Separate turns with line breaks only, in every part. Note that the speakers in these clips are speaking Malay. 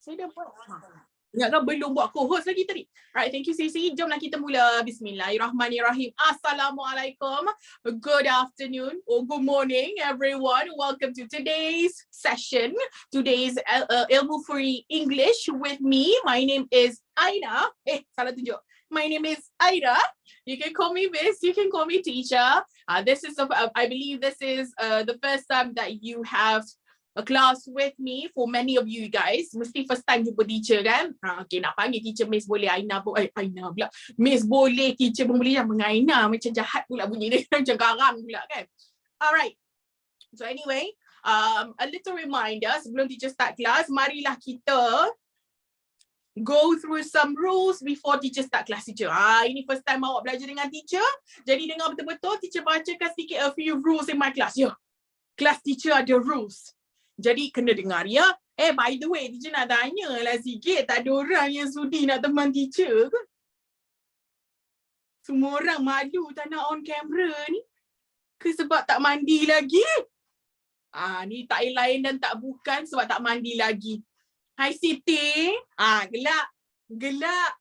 Saya dah buat. Ingatkan belum buat co-host lagi tadi. Alright, thank you Sisi. Jomlah kita mula. Bismillahirrahmanirrahim. Assalamualaikum. Good afternoon or good morning everyone. Welcome to today's session. Today's Ilmu Free English with me. My name is AINA. Salah tunjuk. My name is AINA. You can call me Miss. You can call me teacher. This is, I believe this is the first time that you have a class with me. For many of you guys, mesti first time jumpa teacher kan. Okay, nak panggil teacher Miss boleh, Aina Aina pula. Miss boleh, teacher pun boleh. Jangan Aina, macam jahat pula bunyi dia. Macam garang pula kan. Alright. So anyway, a little reminder sebelum teacher start class, marilah kita go through some rules before teacher start class teacher. Ini first time awak belajar dengan teacher. Jadi dengar betul-betul, teacher bacakan sikit a few rules in my class. Ya, class teacher ada rules. Jadi kena dengar ya. By the way, teacher nak tanya lah sikit. Tak ada orang yang sudi nak teman teacher ke? Semua orang malu tak nak on camera ni. Ke sebab tak mandi lagi? Ni tak lain dan tak bukan sebab tak mandi lagi. Hai Siti. Gelak. Gelak.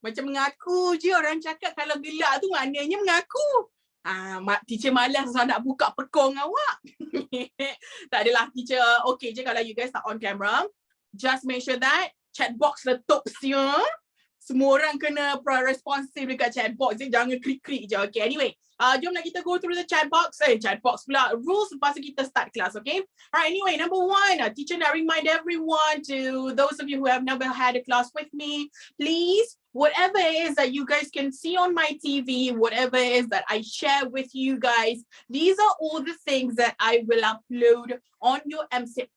Macam mengaku je orang cakap kalau gelak tu maknanya mengaku. Teacher malas nak buka pekong awak. Tak adalah teacher. Okay je kalau you guys tak on camera. Just make sure that chat box letup siya. Semua orang kena responsif dekat chat box. Jangan klik-klik je. Okay, anyway. Jomlah kita go through the chat box. Chat box pula. Rules lepas kita start class, okay? Alright, anyway, number one. Teacher nak remind everyone, to those of you who have never had a class with me, please, whatever it is that you guys can see on my TV, whatever it is that I share with you guys, these are all the things that I will upload on your MC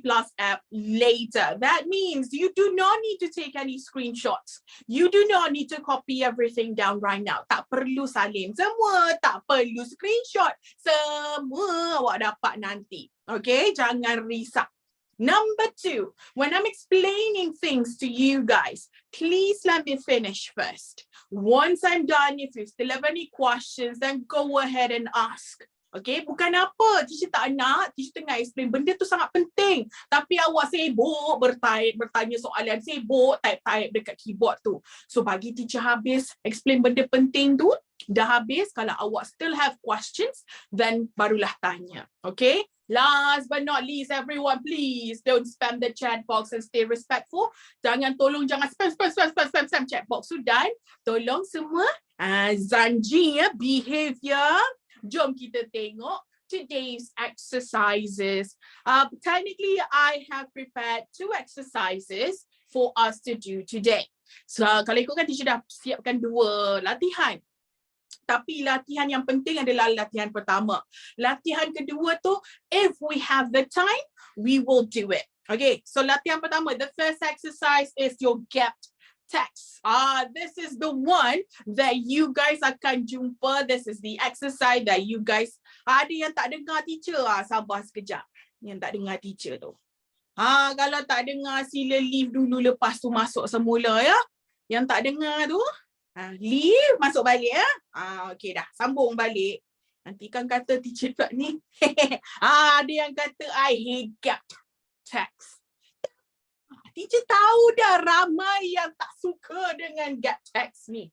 Plus app later. That means you do not need to take any screenshots. You do not need to copy everything down right now. Tak perlu salin semua, tak perlu screenshot. Semua awak dapat nanti. Okay, jangan risau. Number two, when I'm explaining things to you guys, please let me finish first. Once I'm done, if you still have any questions, then go ahead and ask. Okay, bukan apa, teacher tak nak, teacher tengah explain, benda tu sangat penting. Tapi awak sibuk bertanya soalan, sibuk type dekat keyboard tu. So bagi teacher habis explain benda penting tu, dah habis, kalau awak still have questions, then barulah tanya. Okay? Last but not least, everyone, please don't spam the chat box and stay respectful. Jangan spam chat box. Sudah, tolong semua zanji ya, behavior. Jom kita tengok today's exercises. Technically, I have prepared 2 exercises for us to do today. So, kalau ikutkan teacher dah siapkan 2 latihan. Tapi latihan yang penting adalah latihan pertama. Latihan kedua tu, if we have the time, we will do it. Okay, so latihan pertama, the first exercise is your get text. This is the one that you guys akan jumpa. This is the exercise that you guys, ada yang tak dengar teacher, sabar sekejap. Yang tak dengar teacher tu. Kalau tak dengar, sila leave dulu lepas tu masuk semula ya. Yang tak dengar tu, leave, masuk balik ya. Okay dah, sambung balik. Nanti kan kata teacher pula ni. Ada yang kata I hate get text. Teacher tahu dah ramai yang tak suka dengan get text ni.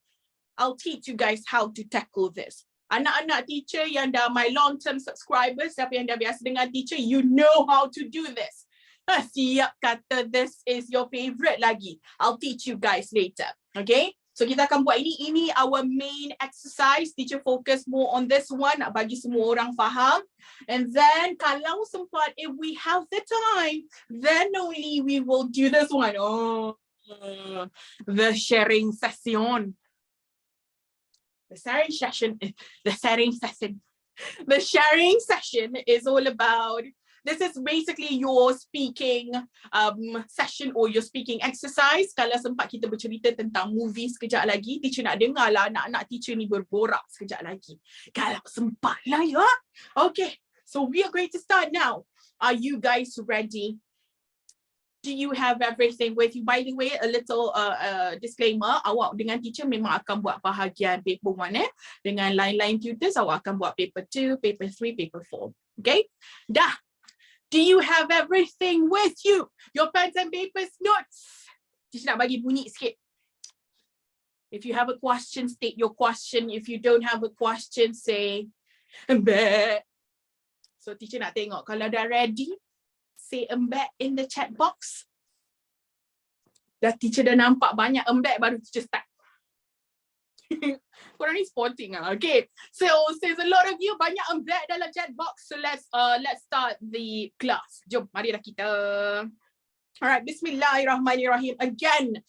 I'll teach you guys how to tackle this. Anak-anak teacher yang dah my long-term subscribers, siapa yang dah biasa dengan teacher, you know how to do this. Siap kata this is your favorite lagi. I'll teach you guys later. Okay? So kita akan buat ini our main exercise. Teacher focus more on this one, nak bagi semua orang faham. And then kalau sempat, if we have the time, then only we will do this one. The sharing session. The sharing session is all about, this is basically your speaking session or your speaking exercise. Kalau sempat kita bercerita tentang movie sekejap lagi, teacher nak dengar lah anak-anak teacher ni berborak sekejap lagi. Kalau sempat lah ya. Okay, so we are going to start now. Are you guys ready? Do you have everything with you? By the way, a little disclaimer, awak dengan teacher memang akan buat bahagian paper 1 Dengan lain-lain tutors, awak akan buat paper 2, paper 3, paper 4. Okay? Dah. Do you have everything with you? Your pens and papers, notes. Teacher nak bagi bunyi sikit. If you have a question, state your question. If you don't have a question, say embek. So teacher nak tengok. Kalau dah ready, say embek in the chat box. Dah teacher dah nampak banyak embek, baru teacher start. Korang ni sporting ah. Okay. So says a lot of you banyak embek dalam chat box. So let's start the class. Jom, marilah kita. Alright, Bismillahirrahmanirrahim. Again,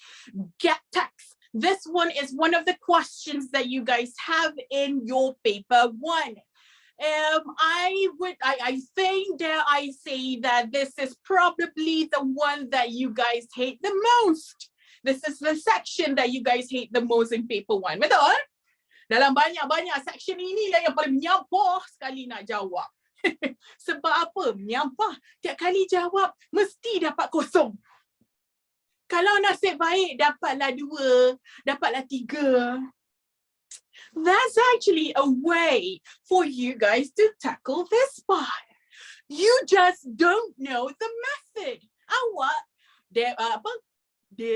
get text. This one is one of the questions that you guys have in your paper 1. I think that I say that this is probably the one that you guys hate the most. This is the section that you guys hate the most in paper 1. Betul? Dalam banyak-banyak section inilah yang paling menyampah sekali nak jawab. Sebab apa? Menyampah. Tiap kali jawab, mesti dapat kosong. Kalau nasib baik, dapatlah 2, dapatlah 3. That's actually a way for you guys to tackle this part. You just don't know the method. Awak,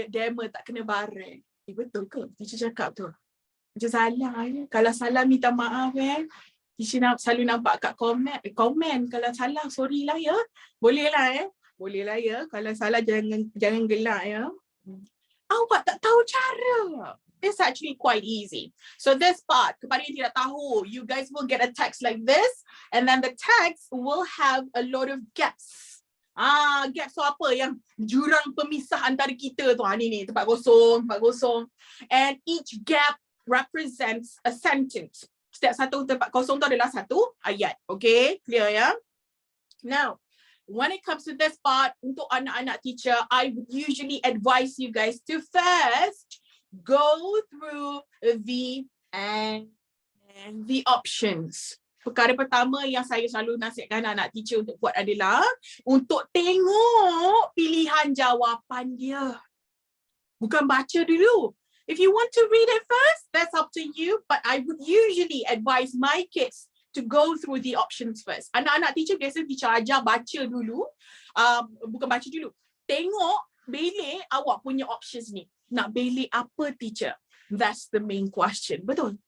demo tak kena barang. Betul ke? Teacher cakap tu. Macam salah ya. Kalau salah minta maaf ya. Teacher selalu nampak kat komen. Kalau salah, sorry lah ya. Boleh lah ya. Boleh lah ya. Kalau salah jangan gelak ya. Awak tak tahu cara. It's actually quite easy. So this part, kepada yang tidak tahu, you guys will get a text like this, and then the text will have a lot of gaps. Gaps tu apa? Yang jurang pemisah antara kita tu. Ni tempat kosong. And each gap represents a sentence. Setiap satu tempat kosong tu adalah satu ayat. Okay, clear ya? Now, when it comes to this part, untuk anak-anak teacher, I would usually advise you guys to first go through the options. Perkara pertama yang saya selalu nasihatkan anak teacher untuk buat adalah untuk tengok pilihan jawapan dia. Bukan baca dulu. If you want to read it first, that's up to you. But I would usually advise my kids to go through the options first. Anak-anak teacher biasa teacher ajar baca dulu. Bukan baca dulu. Tengok belik awak punya options ni. Nak belik apa teacher? That's the main question. Betul?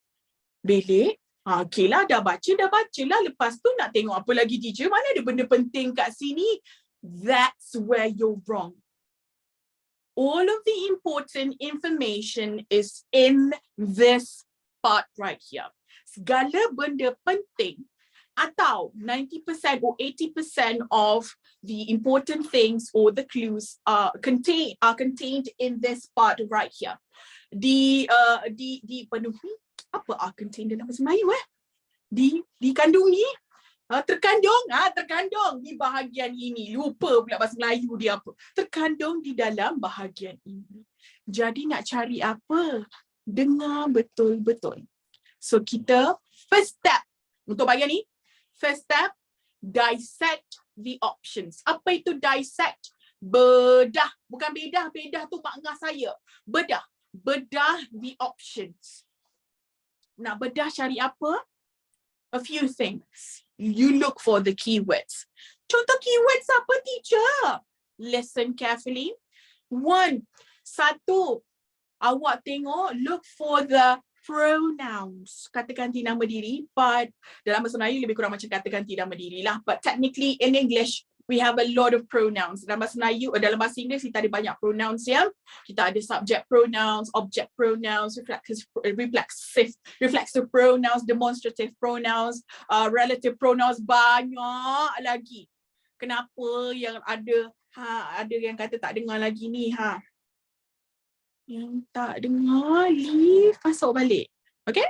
Belik? Okay lah, dah baca lah. Lepas tu nak tengok apa lagi teacher? Mana ada benda penting kat sini? That's where you're wrong. All of the important information is in this part right here. Segala benda penting atau 90% or 80% of the important things or the clues are contained in this part right here. Dipenuhi apa contained dalam bahasa Melayu dikandungi terkandung di bahagian ini. Lupa pula bahasa Melayu dia apa. Terkandung di dalam bahagian ini. Jadi nak cari apa? Dengar betul-betul. So kita first step untuk bahagian ni, first step, dissect the options. Apa itu dissect? Bedah. Bukan bedah. Bedah tu makna saya. Bedah. Bedah the options. Nak bedah cari apa? A few things. You look for the keywords. Contoh keywords apa teacher? Listen carefully. 1. Awak tengok, look for the pronouns, kata ganti nama diri, but dalam bahasa Melayu lebih kurang macam kata ganti nama diri lah. But technically in English, we have a lot of pronouns. Dalam bahasa Melayu, dalam bahasa Inggeris kita ada banyak pronouns ya. Kita ada subject pronouns, object pronouns, reflexive pronouns, demonstrative pronouns, relative pronouns, banyak lagi. Kenapa yang ada yang kata tak dengar lagi ni Yang tak dengar, leave, masuk balik. Okay?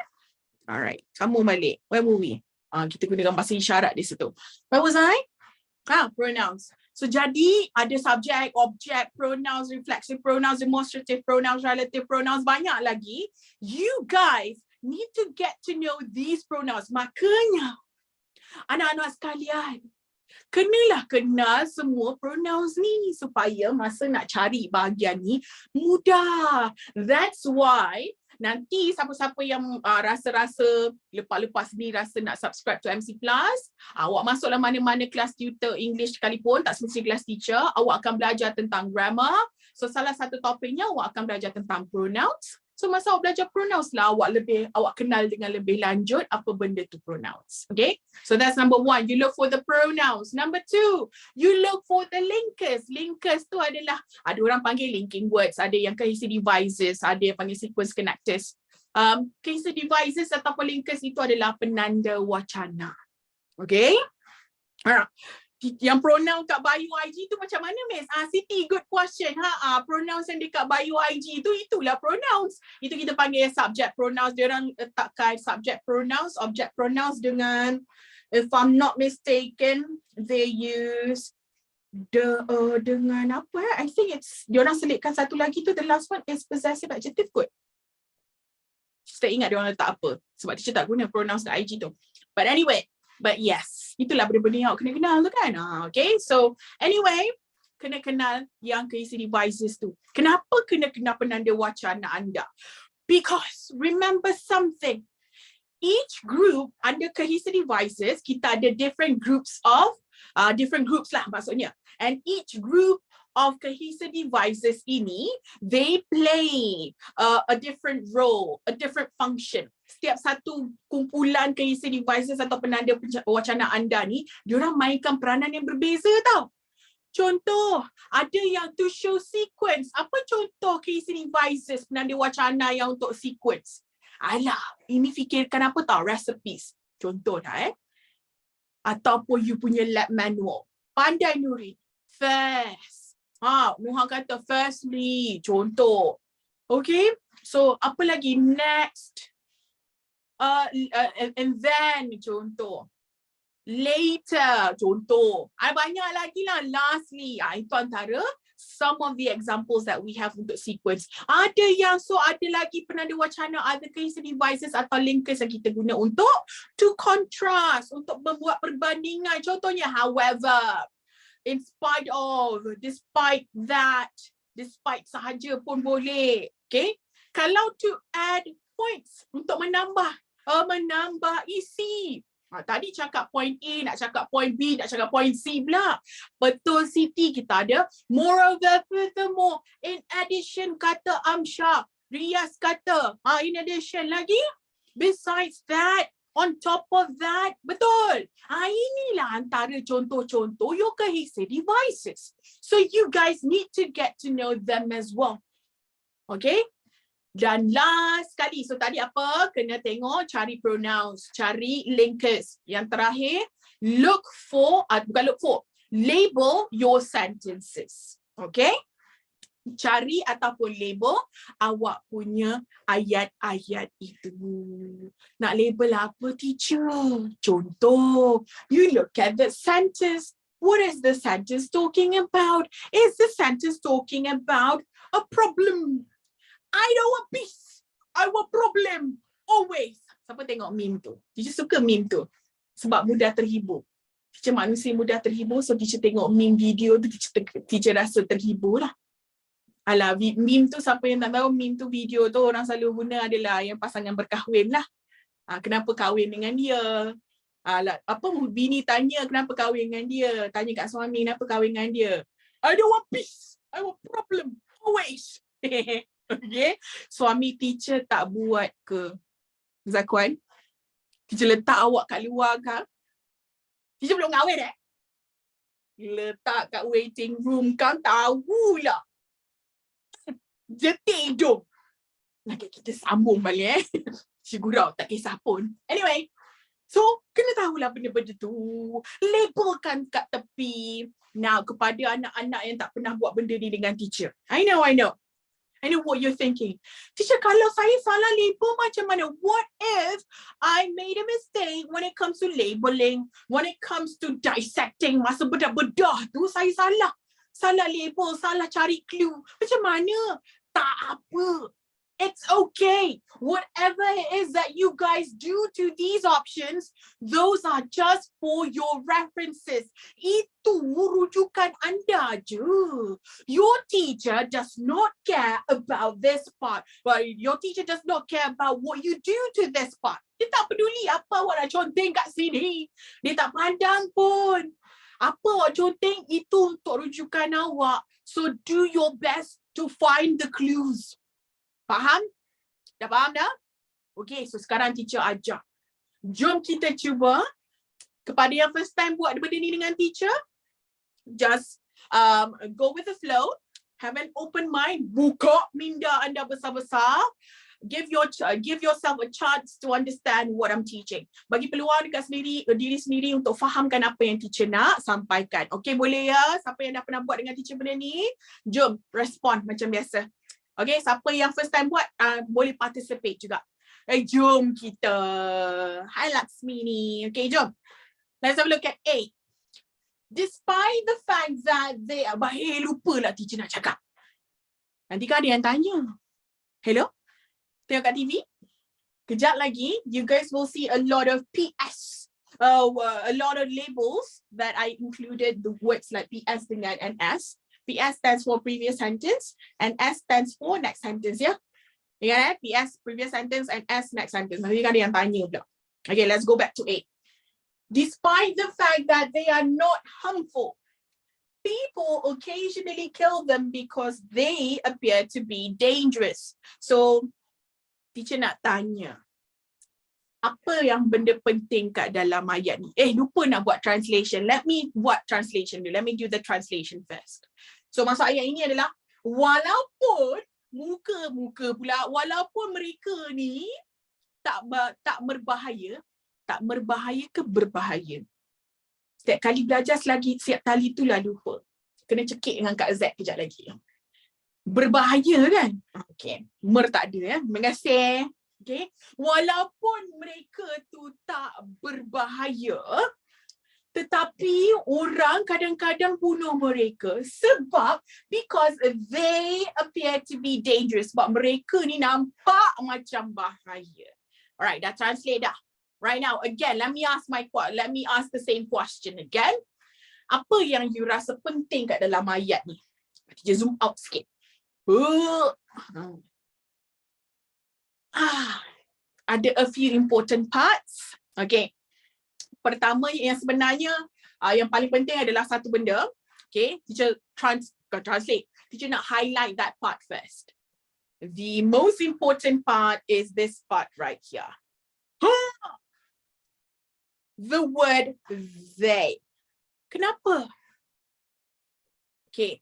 Alright, kamu balik. Where were we? Kita gunakan bahasa isyarat di situ. Where was I? Pronouns. So jadi ada subject, object, pronouns, reflexive pronouns, demonstrative pronouns, relative pronouns, banyak lagi. You guys need to get to know these pronouns. Makanya, anak-anak sekalian, kenalah kenal semua pronouns ni supaya masa nak cari bahagian ni mudah. That's why Nanti siapa-siapa yang rasa-rasa lepas-lepas ni rasa nak subscribe to MC Plus, awak masuklah mana-mana kelas tutor English sekalipun, tak semesti kelas teacher, awak akan belajar tentang grammar. So salah satu topiknya awak akan belajar tentang pronouns. So masa awak belajar pronouns lah, awak kenal dengan lebih lanjut apa benda tu pronouns. Okay? So that's number 1. You look for the pronouns. Number 2, you look for the linkers. Linkers tu adalah, ada orang panggil linking words, ada yang cohesive devices, ada yang panggil sequence connectors. Cohesive devices ataupun linkers itu adalah penanda wacana. Okay? Yang pronoun kat bio IG tu macam mana, Miss? Siti, good question. Pronouns yang dekat bio IG tu, itulah pronouns. Itu kita panggil subject pronouns. Dia orang letakkan subject pronouns, object pronouns dengan, if I'm not mistaken, they use dengan apa? I think it's, dia orang selitkan satu lagi tu, the last one is possessive adjective kot. Saya ingat dia orang letak apa. Sebab teacher tak guna pronouns kat IG tu. But anyway, but yes, itulah benda-benda yang awak kena kenal tu kan. Okay, so anyway, kena kenal yang cohesive devices tu. Kenapa kena kenal penanda wacana anda? Because remember something. Each group under cohesive devices, kita ada different groups lah maksudnya. And each group of cohesive devices ini, they play a different role, a different function. Setiap satu kumpulan cohesive devices atau penanda wacana anda ni, diorang mainkan peranan yang berbeza tau. Contoh, ada yang to show sequence. Apa contoh cohesive devices penanda wacana yang untuk sequence? Alah, ini fikirkan apa tau? Recipes. Contoh dah ataupun you punya lab manual. Pandai Nuri. First. Nuha kata firstly. Contoh. Okay. So, apa lagi? Next. And then, contoh. Later, contoh. Banyak lagi lah. Lastly, itu antara some of the examples that we have untuk sequence. Ada lagi penanda wacana, ada cohesive devices atau linkers yang kita guna untuk to contrast, untuk membuat perbandingan. Contohnya, however, in spite of, despite that, despite sahaja pun boleh. Okay? Kalau to add points, untuk menambah isi. Tadi cakap point A, nak cakap point B, nak cakap point C pula. Betul Siti, kita ada moreover, furthermore, in addition kata Amsyah, Riaz kata, in addition lagi, besides that, on top of that, betul. Inilah antara contoh-contoh your cohesive devices. So you guys need to get to know them as well. Okay? Dan last sekali, so tadi apa? Kena tengok, cari pronouns, cari linkers. Yang terakhir, label your sentences. Okay? Cari ataupun label awak punya ayat-ayat itu. Nak label apa, teacher? Contoh, you look at the sentence. What is the sentence talking about? Is the sentence talking about a problem? I don't want peace. I want problem. Always. Siapa tengok meme tu? Teacher suka meme tu. Sebab mudah terhibur. Teacher manusia mudah terhibur. So teacher tengok meme video tu, teacher rasa terhibur lah. Alah, meme tu, siapa yang tak tahu meme tu, video tu orang selalu guna adalah yang pasangan berkahwin lah. Kenapa kahwin dengan dia? Bini tanya kenapa kahwin dengan dia. Tanya kat suami kenapa kahwin dengan dia. I don't want peace. I want problem. Always. Okay. Suami teacher tak buat ke, Zakuan? Teacher letak awak kat luar kan? Teacher belum kahwin letak kat waiting room kan, tahulah. Dia tidur. Nak kita sambung balik Sigurau tak kisah pun. Anyway, so kena tahulah benda-benda tu. Labelkan kat tepi. Now kepada anak-anak yang tak pernah buat benda ni dengan teacher. I know. I know what you're thinking. Teacher, kalau saya salah label macam mana? What if I made a mistake when it comes to labeling, when it comes to dissecting, masa bedah-bedah tu saya salah. Salah label, salah cari clue. Macam mana? Tak apa. It's okay. Whatever it is that you guys do to these options, those are just for your references. Itu rujukan anda je. Your teacher does not care about this part. But your teacher does not care about what you do to this part. Dia tak peduli apa awak nak conteng kat sini. Dia tak pandang pun. Apa awak conteng itu untuk rujukan awak. So do your best to find the clues. Faham? Dah faham dah? Okay, so sekarang teacher ajar. Jom kita cuba. Kepada yang first time buat benda ni dengan teacher, just go with the flow. Have an open mind. Buka minda anda besar-besar. Give yourself a chance to understand what I'm teaching. Bagi peluang dekat diri sendiri untuk fahamkan apa yang teacher nak sampaikan. Okay, boleh ya? Siapa yang dah pernah buat dengan teacher benda ni? Jom, respond macam biasa. Okay, siapa yang first time buat, boleh participate juga. Jom kita. Hi Laksmini. Okay, jom. Let's have a look at A. Despite the fact that they are... lupa lah teacher nak cakap. Nanti kan ada yang tanya. Hello? Tengok kat TV? Kejap lagi, you guys will see a lot of PS. A lot of labels that I included the words like PS dengan NS. PS stands for previous sentence and S stands for next sentence, ya? Ingat PS previous sentence and S next sentence. Nanti kan ada yang tanya pula. Okay, let's go back to A. Despite the fact that they are not harmful, people occasionally kill them because they appear to be dangerous. So, teacher nak tanya, apa yang benda penting kat dalam ayat ni? Lupa nak buat translation. Let me buat translation dulu. Let me do the translation first. So maksud ayat ini adalah walaupun muka pula, walaupun mereka ni tak berbahaya ke berbahaya. Setiap kali belajar setiap kali itulah lupa. Kena cekik dengan Kak Z kejap lagi. Berbahaya kan? Okay. Tak ada ya. Terima kasih. Okay. Walaupun mereka tu tak berbahaya, tetapi orang kadang-kadang bunuh mereka because they appear to be dangerous. Sebab mereka ni nampak macam bahaya. Alright, dah translate dah. Right now, again, let me ask the same question again. Apa yang you rasa penting kat dalam ayat ni? Kita zoom out sikit. Ada a few important parts. Okay. Pertama yang sebenarnya yang paling penting adalah satu benda. Okay, teacher translate. Teacher nak highlight that part first. The most important part is this part right here. The word they. Kenapa? Okay,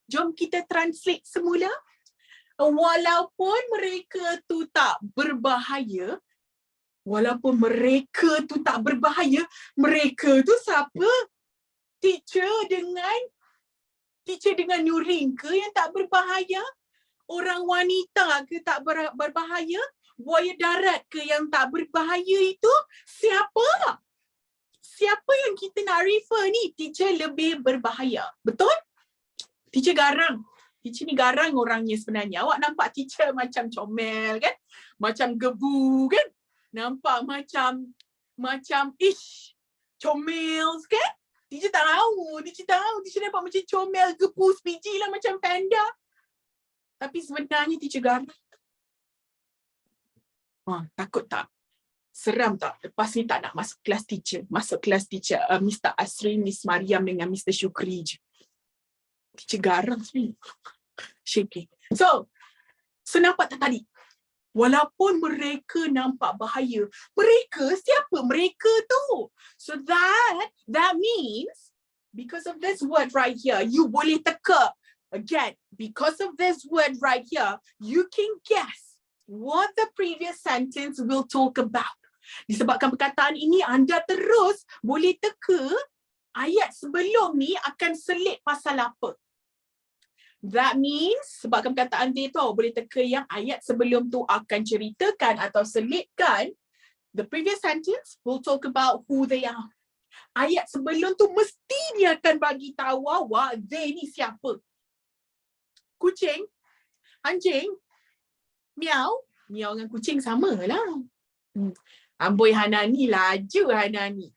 jom kita translate semula. Walaupun mereka tu tak berbahaya, mereka tu siapa? Teacher dengan Nurin ke yang tak berbahaya? Orang wanita ke tak berbahaya? Buaya darat ke yang tak berbahaya itu? Siapa? Siapa yang kita nak refer ni? Teacher lebih berbahaya. Betul? Teacher garang. Teacher ni garang orangnya sebenarnya. Awak nampak teacher macam comel kan? Macam gebu kan? Nampak macam comel kan? Teacher tak tahu. Teacher nampak macam comel, gebu, sebiji lah macam panda. Tapi sebenarnya teacher garang. Takut tak? Seram tak? Lepas ni tak nak masuk kelas teacher. Masuk kelas teacher Mr. Asri, Miss Mariam dengan Mr. Syukri je. Teacher garang sebenarnya. Shaking. So nampak tak tadi? Walaupun mereka nampak bahaya, mereka siapa? Mereka tu. So that means because of this word right here, you boleh teka. Again, because of this word right here, you can guess what the previous sentence will talk about. Disebabkan perkataan ini, anda terus boleh teka ayat sebelum ni akan selit pasal apa. That means, sebabkan perkataan dia tu boleh teka yang ayat sebelum tu akan ceritakan atau selitkan. The previous sentence will talk about who they are. Ayat sebelum tu mesti dia akan bagi tahu awak they ni siapa. Kucing, anjing, Miau. Miau dengan kucing sama lah. Amboi Hanani, laju Hanani.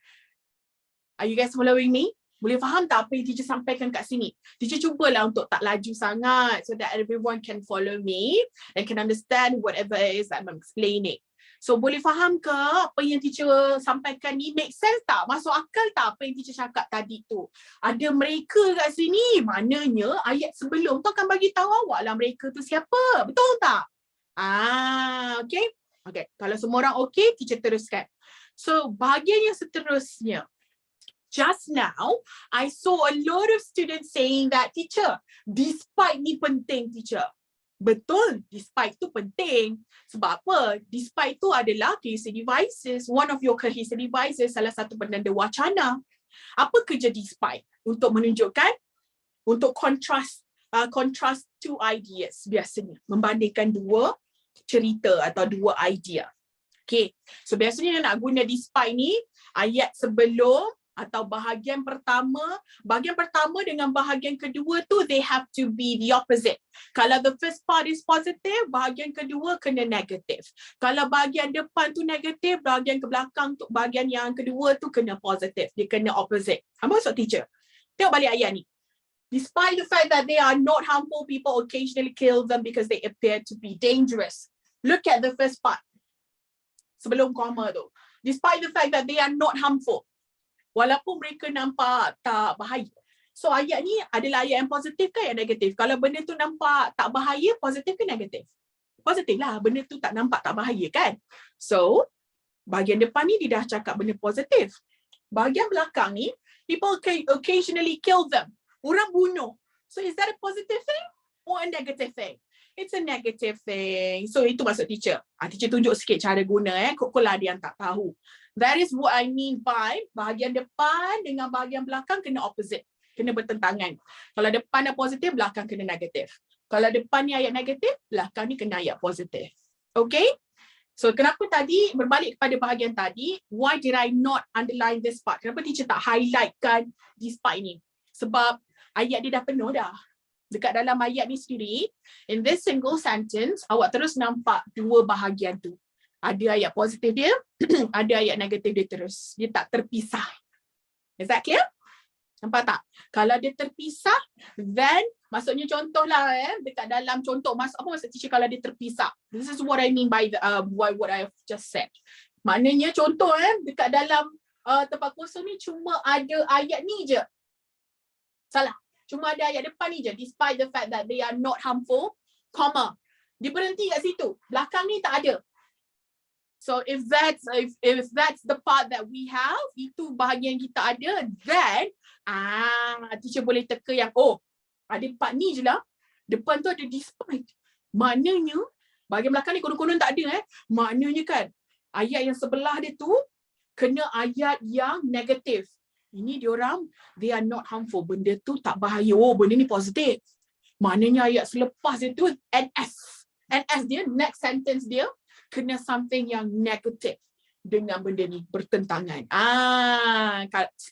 Are you guys following me? Boleh faham tak apa yang teacher sampaikan kat sini? Teacher cubalah untuk tak laju sangat so that everyone can follow me and can understand whatever it is that I'm explaining. So boleh faham ke apa yang teacher sampaikan ni? Make sense tak? Masuk akal tak apa yang teacher cakap tadi tu? Ada mereka kat sini. Maknanya ayat sebelum tu akan bagi tahu awak lah mereka tu siapa. Betul tak? Okay. Okay. Kalau semua orang okay, teacher teruskan. So bahagian yang seterusnya. Just now, I saw a lot of students saying that, teacher, despite ni penting, teacher. Betul, despite tu penting. Sebab apa? Despite tu adalah cohesive devices. One of your cohesive devices, salah satu penanda wacana. Apa kerja despite? Untuk menunjukkan, untuk contrast two ideas biasanya. Membandingkan dua cerita atau dua idea. Okay, so biasanya nak guna despite ni, ayat sebelum atau bahagian pertama dengan bahagian kedua tu they have to be the opposite. Kalau the first part is positive, bahagian kedua kena negative. Kalau bahagian depan tu negative, bahagian ke belakang tu, bahagian yang kedua tu kena positive. Dia kena opposite. Apa maksud teacher? Tengok balik ayat ni. Despite the fact that they are not harmful, people occasionally kill them because they appear to be dangerous. Look at the first part. Sebelum koma tu. Despite the fact that they are not harmful. Walaupun mereka nampak tak bahaya. So ayat ni adalah ayat yang positif ke yang negatif? Kalau benda tu nampak tak bahaya, positif ke negatif? Positif lah, benda tu tak nampak tak bahaya kan? So, bahagian depan ni dia dah cakap benda positif. Bahagian belakang ni, people occasionally kill them. Orang bunuh. So is that a positive thing or a negative thing? It's a negative thing. So itu maksud teacher. Teacher tunjuk sikit cara guna kok lah dia yang tak tahu. That is what I mean by bahagian depan dengan bahagian belakang kena opposite. Kena bertentangan. Kalau depan dah positif, belakang kena negatif. Kalau depan ni ayat negatif, belakang ni kena ayat positif. Okay? So kenapa tadi berbalik kepada bahagian tadi, why did I not underline this part? Kenapa teacher tak highlightkan this part ni? Sebab ayat dia dah penuh dah. Dekat dalam ayat ni sendiri, in this single sentence, awak terus nampak dua bahagian tu. Ada ayat positif dia, ada ayat negatif dia terus. Dia tak terpisah. Is that clear? Nampak tak? Kalau dia terpisah, then maksudnya contohlah dekat dalam contoh, apa maksud teacher kalau dia terpisah? This is what I mean by what I have just said. Maknanya contoh dekat dalam tempat kosong ni cuma ada ayat ni je. Salah. Cuma ada ayat depan ni je. Despite the fact that they are not harmful, comma. Dia berhenti kat situ. Belakang ni tak ada. So if that's the part that we have, itu bahagian kita ada, then teacher boleh teka yang ada part ni je lah. Depan tu ada despite. Maknanya bahagian belakang ni konon-konon tak ada Maknanya kan ayat yang sebelah dia tu kena ayat yang negatif. Ini diorang, they are not harmful. Benda tu tak bahaya. Benda ni positif. Maknanya ayat selepas dia tu NS. NS dia, next sentence dia kena something yang negatif dengan benda ni bertentangan.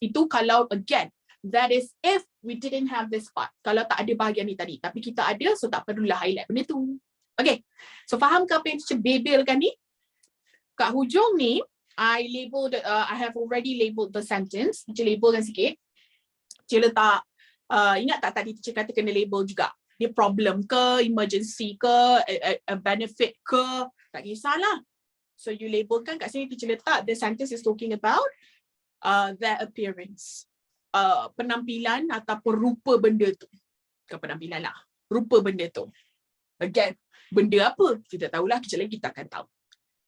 Itu kalau again, that is if we didn't have this part. Kalau tak ada bahagian ni tadi, tapi kita ada, so tak perlulah highlight benda tu. Okay, so faham ke apa yang teacher bebelkan ni? Kat hujung ni, I have already labeled the sentence. Teacher labelkan sikit. Teacher letak, ingat tak tadi teacher kata kena label juga. Dia problem ke, emergency ke, a benefit ke, tak kisahlah. So you labelkan kat sini teacher letak the sentence is talking about their appearance. Penampilan ataupun rupa benda tu. Bukan penampilan lah. Rupa benda tu. Again, benda apa? Kita tahulah, kejap lagi kita akan tahu.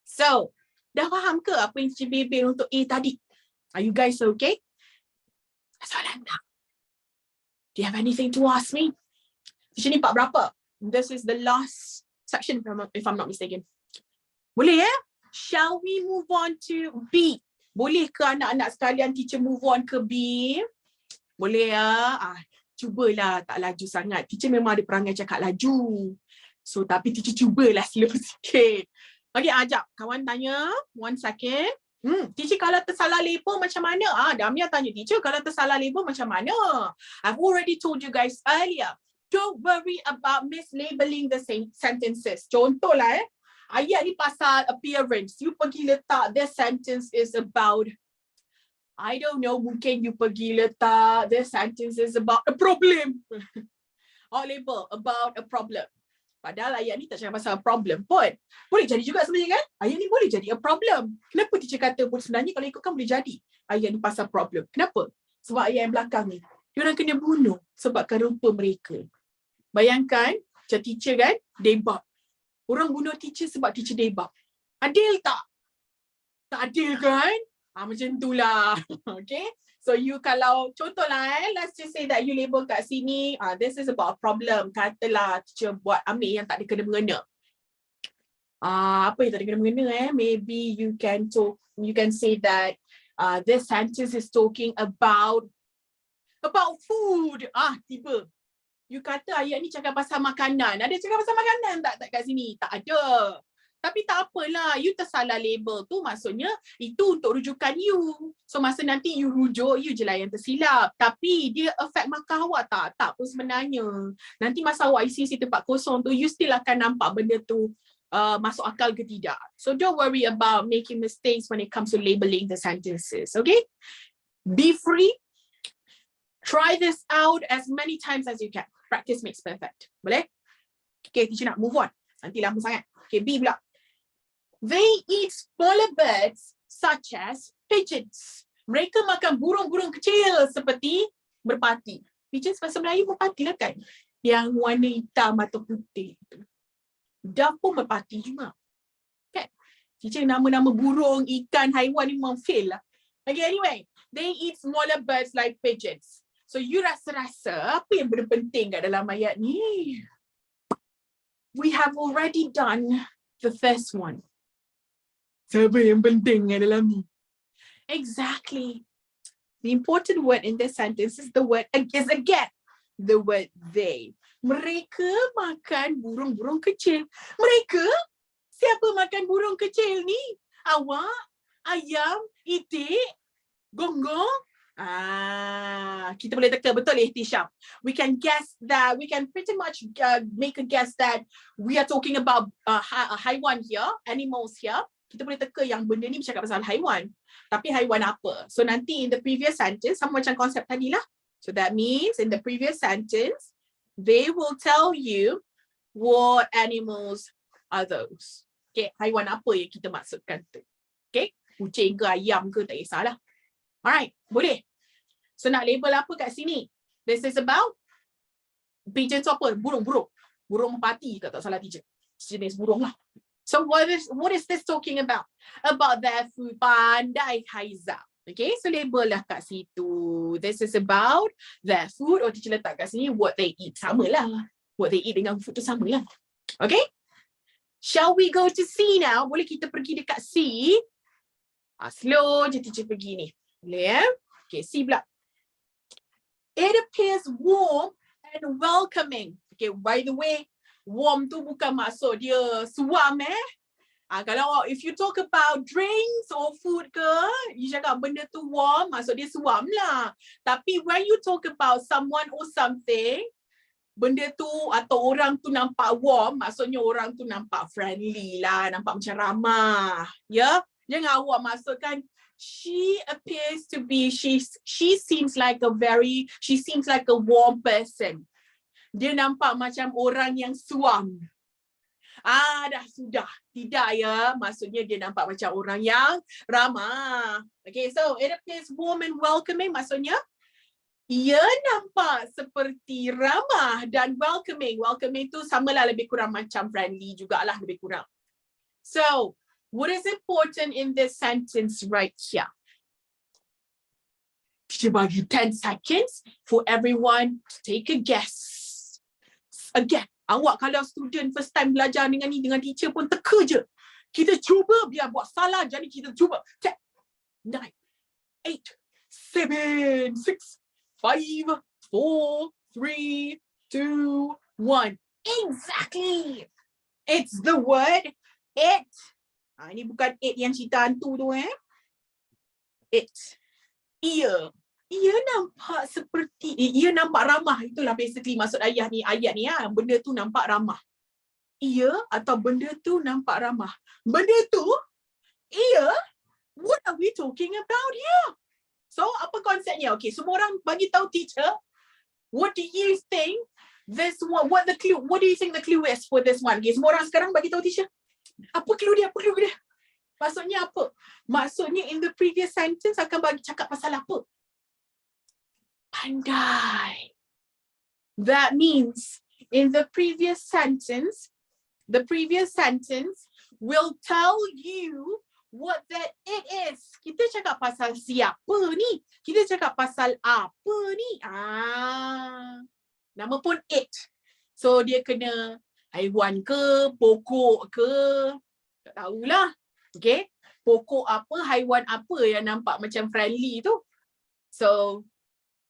So, dah faham ke apa yang teacher bebel untuk A tadi? Are you guys okay? Soalan tak? Do you have anything to ask me? Teacher ni part berapa? This is the last section if I'm not mistaken. Boleh Shall we move on to B? Boleh ke anak-anak sekalian teacher move on ke B? Boleh cubalah tak laju sangat. Teacher memang ada perangai cakap laju. So tapi teacher cubalah slow sikit. Okay, ajak kawan tanya. 1 second. Teacher kalau tersalah label macam mana? Damia tanya teacher kalau tersalah label macam mana? I've already told you guys earlier. Don't worry about mislabeling the same sentences. Contohlah ayat ni pasal appearance. You pergi letak this sentence is about, I don't know, mungkin you pergi letak this sentence is about a problem. Or label about a problem. Padahal ayat ni tak cakap pasal problem pun. Boleh jadi juga sebenarnya kan? Ayat ni boleh jadi a problem. Kenapa teacher kata pun sebenarnya kalau ikutkan boleh jadi ayat ni pasal problem? Kenapa? Sebab ayat yang belakang ni, diorang kena bunuh sebabkan rupa mereka. Bayangkan, macam teacher kan, debab. Orang bunuh teacher sebab teacher debab. Adil tak? Tak adil kan? Macam itulah. Okay? So you kalau, contohlah let's just say that you label kat sini, this is about a problem. Katalah teacher buat ambil yang tak ada kena-mengena. Apa yang tak ada kena-mengena Maybe you can say that this sentence is talking about food. Tiba. You kata ayat ni cakap pasal makanan. Ada cakap pasal makanan tak kat sini? Tak ada. Tapi tak apalah. You tersalah label tu. Maksudnya itu untuk rujukan you. So masa nanti you rujuk, you je lah yang tersilap. Tapi dia affect markah awak tak? Tak pun sebenarnya. Nanti masa awak isi tempat kosong tu, you still akan nampak benda tu masuk akal ke tidak. So don't worry about making mistakes when it comes to labeling the sentences. Okay? Be free. Try this out as many times as you can. Practice makes perfect. Boleh? Okay, teacher nak move on. Nanti lama sangat. Okay, B pula. They eat smaller birds such as pigeons. Mereka makan burung-burung kecil seperti merpati. Pigeons bahasa Melayu merpati lah kan? Yang warna hitam atau putih. Dove pun merpati juga. Kan? Teacher nama-nama burung, ikan, haiwan ni memang fail lah. Okay, anyway. They eat smaller birds like pigeons. So you rasa-rasa apa yang penting kat dalam ayat ni? We have already done the first one. Siapa yang penting kat dalam ni? Exactly. The important word in this sentence is again the word they. Mereka makan burung-burung kecil. Mereka? Siapa makan burung kecil ni? Awak? Ayam? Itik? Gonggong? Kita boleh teka betul Ihtisham. We can pretty much make a guess that we are talking about haiwan here, animals here. Kita boleh teka yang benda ni bercakap pasal haiwan. Tapi haiwan apa? So nanti in the previous sentence, sama macam konsep tadi lah. So that means in the previous sentence, they will tell you what animals are those. Okay, haiwan apa yang kita maksudkan tu. Okay, kucing ke ayam ke tak kisahlah. Alright, boleh. So nak label apa kat sini? This is about pigeon tu apa? Burung-burung. Burung merpati kalau tak salah teacher. Jenis burung lah. So what is this talking about? About their food. Pandai Haiza. Okay, so label lah kat situ. This is about their food. Or teacher letak kat sini what they eat. Sama lah. What they eat dengan food tu sama lah. Okay? Shall we go to C now? Boleh kita pergi dekat C? Slow je teacher pergi ni. Boleh Okay, C pula. It appears warm and welcoming. Okay, by the way, warm tu bukan maksud dia suam Kalau if you talk about drinks or food ke, you cakap benda tu warm, maksud dia suam lah. Tapi when you talk about someone or something, benda tu atau orang tu nampak warm, maksudnya orang tu nampak friendly lah, nampak macam ramah. Ya? Jangan awak maksudkan she appears to be, she seems like a warm person. Dia nampak macam orang yang suam. Dah sudah. Tidak ya. Maksudnya dia nampak macam orang yang ramah. Okay, so it appears warm and welcoming. Maksudnya ia nampak seperti ramah dan welcoming. Welcoming tu samalah lebih kurang macam friendly jugalah lebih kurang. So, what is important in this sentence right here? Teacher bagi 10 seconds for everyone to take a guess. Again, awak kalau student first time belajar dengan ni, dengan teacher pun teka je. Kita cuba biar buat salah, jadi kita cuba. 10, 9, 8, 7, 6, 5, 4, 3, 2, 1. Exactly. It's the word it. Ini bukan it yang cerita hantu tu It. Ear. ia nampak seperti, ia nampak ramah. Itulah basically maksud ayat ni ha. Benda tu nampak ramah. Ia atau benda tu nampak ramah. Benda tu, ia, what are we talking about here? So, apa konsepnya? Okay, semua orang bagi tahu teacher, what do you think this one, what do you think the clue is for this one? Okay, semua orang sekarang bagi tahu teacher. Apa clue dia? Apa clue dia? Maksudnya apa? Maksudnya in the previous sentence akan bagi cakap pasal apa? Pandai. That means in the previous sentence will tell you what that it is. Kita cakap pasal siapa ni? Kita cakap pasal apa ni? Nama pun it. So dia kena haiwan ke, pokok ke? Tak tahulah. Okay? Pokok apa, haiwan apa yang nampak macam friendly tu? So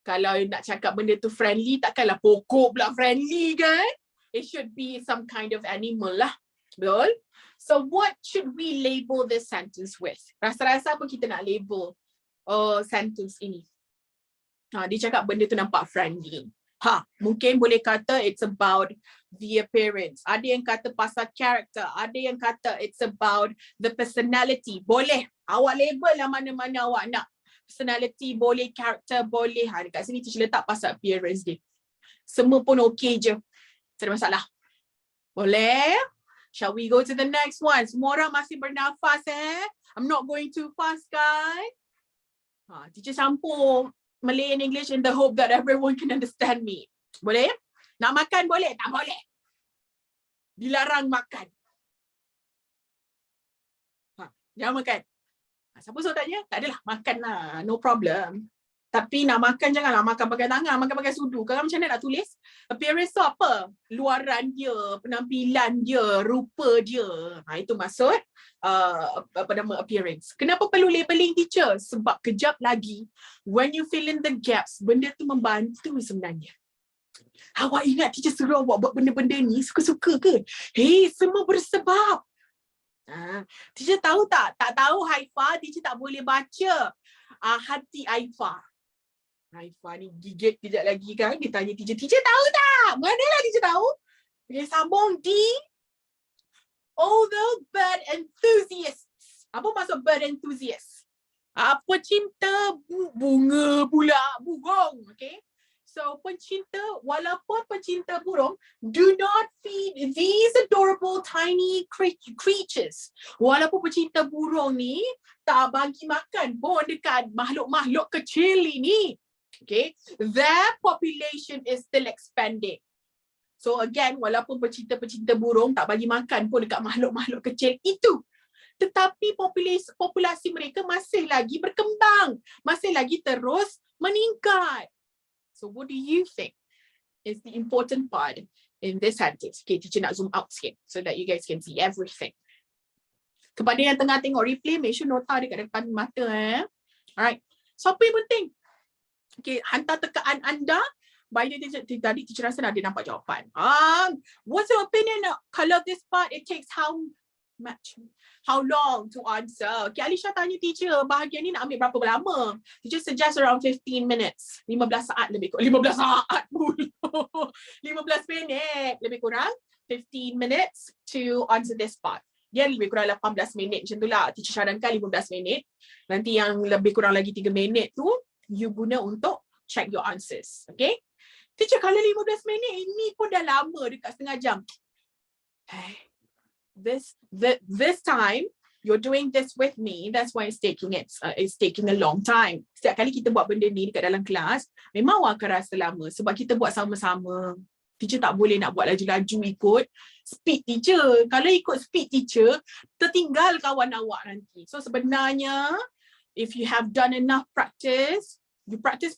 kalau nak cakap benda tu friendly, takkanlah pokok pula friendly kan? It should be some kind of animal lah. Betul? So what should we label this sentence with? Rasa-rasa apa kita nak label sentence ini? Dia cakap benda tu nampak friendly. Mungkin boleh kata it's about the appearance. Ada yang kata pasal character. Ada yang kata it's about the personality. Boleh. Awak label lah mana-mana awak nak. Personality boleh, character boleh. Dekat sini teacher letak pasal appearance dia. Semua pun okey je. Tak ada masalah. Boleh? Shall we go to the next one? Semua orang masih bernafas I'm not going too fast guys. Teacher campur Malay and English in the hope that everyone can understand me. Boleh? Nak makan boleh? Tak boleh. Dilarang makan. Jangan makan. Siapa suruh tanya? Tak adalah, makan lah, no problem. Tapi nak makan janganlah makan pakai tangan, makan pakai sudu. Kalau macam mana nak tulis? Appearance tu apa? Luaran dia, penampilan dia, rupa dia. Itu maksud appearance. Kenapa perlu labeling teacher? Sebab kejap lagi, when you fill in the gaps, benda tu membantu sebenarnya. Awak ingat teacher suruh awak buat benda-benda ni suka-suka ke? Hei, semua bersebab. Teacher tahu tak? Tak tahu Haifa, teacher tak boleh baca hati Haifa. Haifa ni gigit kejap lagi kan. Dia tanya teacher, teacher tahu tak? Manalah teacher tahu? Dia sambung di although bird enthusiasts. Apa maksud bird enthusiasts? Apa cinta bunga pula, burung. Okay. So walaupun pencinta burung, do not feed these adorable tiny creatures. Walaupun pencinta burung ni tak bagi makan pun dekat makhluk-makhluk kecil ini. Okay, their population is still expanding. So again, walaupun pencinta burung tak bagi makan pun dekat makhluk-makhluk kecil itu, tetapi populasi mereka masih lagi berkembang, masih lagi terus meningkat. So what do you think is the important part in this sentence? Okay, teacher nak zoom out sikit so that you guys can see everything. Kepada yang tengah tengok replay, make sure nota dekat depan mata. Alright. So apa yang penting? Okay, hantar tekaan anda. By the tadi teacher rasa dah dia nampak jawapan. What's your opinion? Kalau this part, it takes how long to answer? Okay, Alisha tanya teacher, bahagian ni nak ambil berapa lama? Teacher suggest around 15 minutes. 15 saat lebih kurang. 15 saat pula. 15 minit lebih kurang. 15 minutes to answer this part. Dia lebih kurang 18 minit macam tu lah. Teacher sarankan 15 minit. Nanti yang lebih kurang lagi 3 minit tu, you guna untuk check your answers. Okay? Teacher, kalau 15 minit, ini pun dah lama dekat setengah jam. This time you're doing this with me, that's why it's taking a long time. Setiap kali kita buat benda ni dekat dalam kelas, memang awak akan rasa lama sebab kita buat sama-sama. Teacher tak boleh nak buat laju-laju ikut speed teacher. Kalau ikut speed teacher, tertinggal kawan awak nanti. So sebenarnya, if you have done enough practice, you practice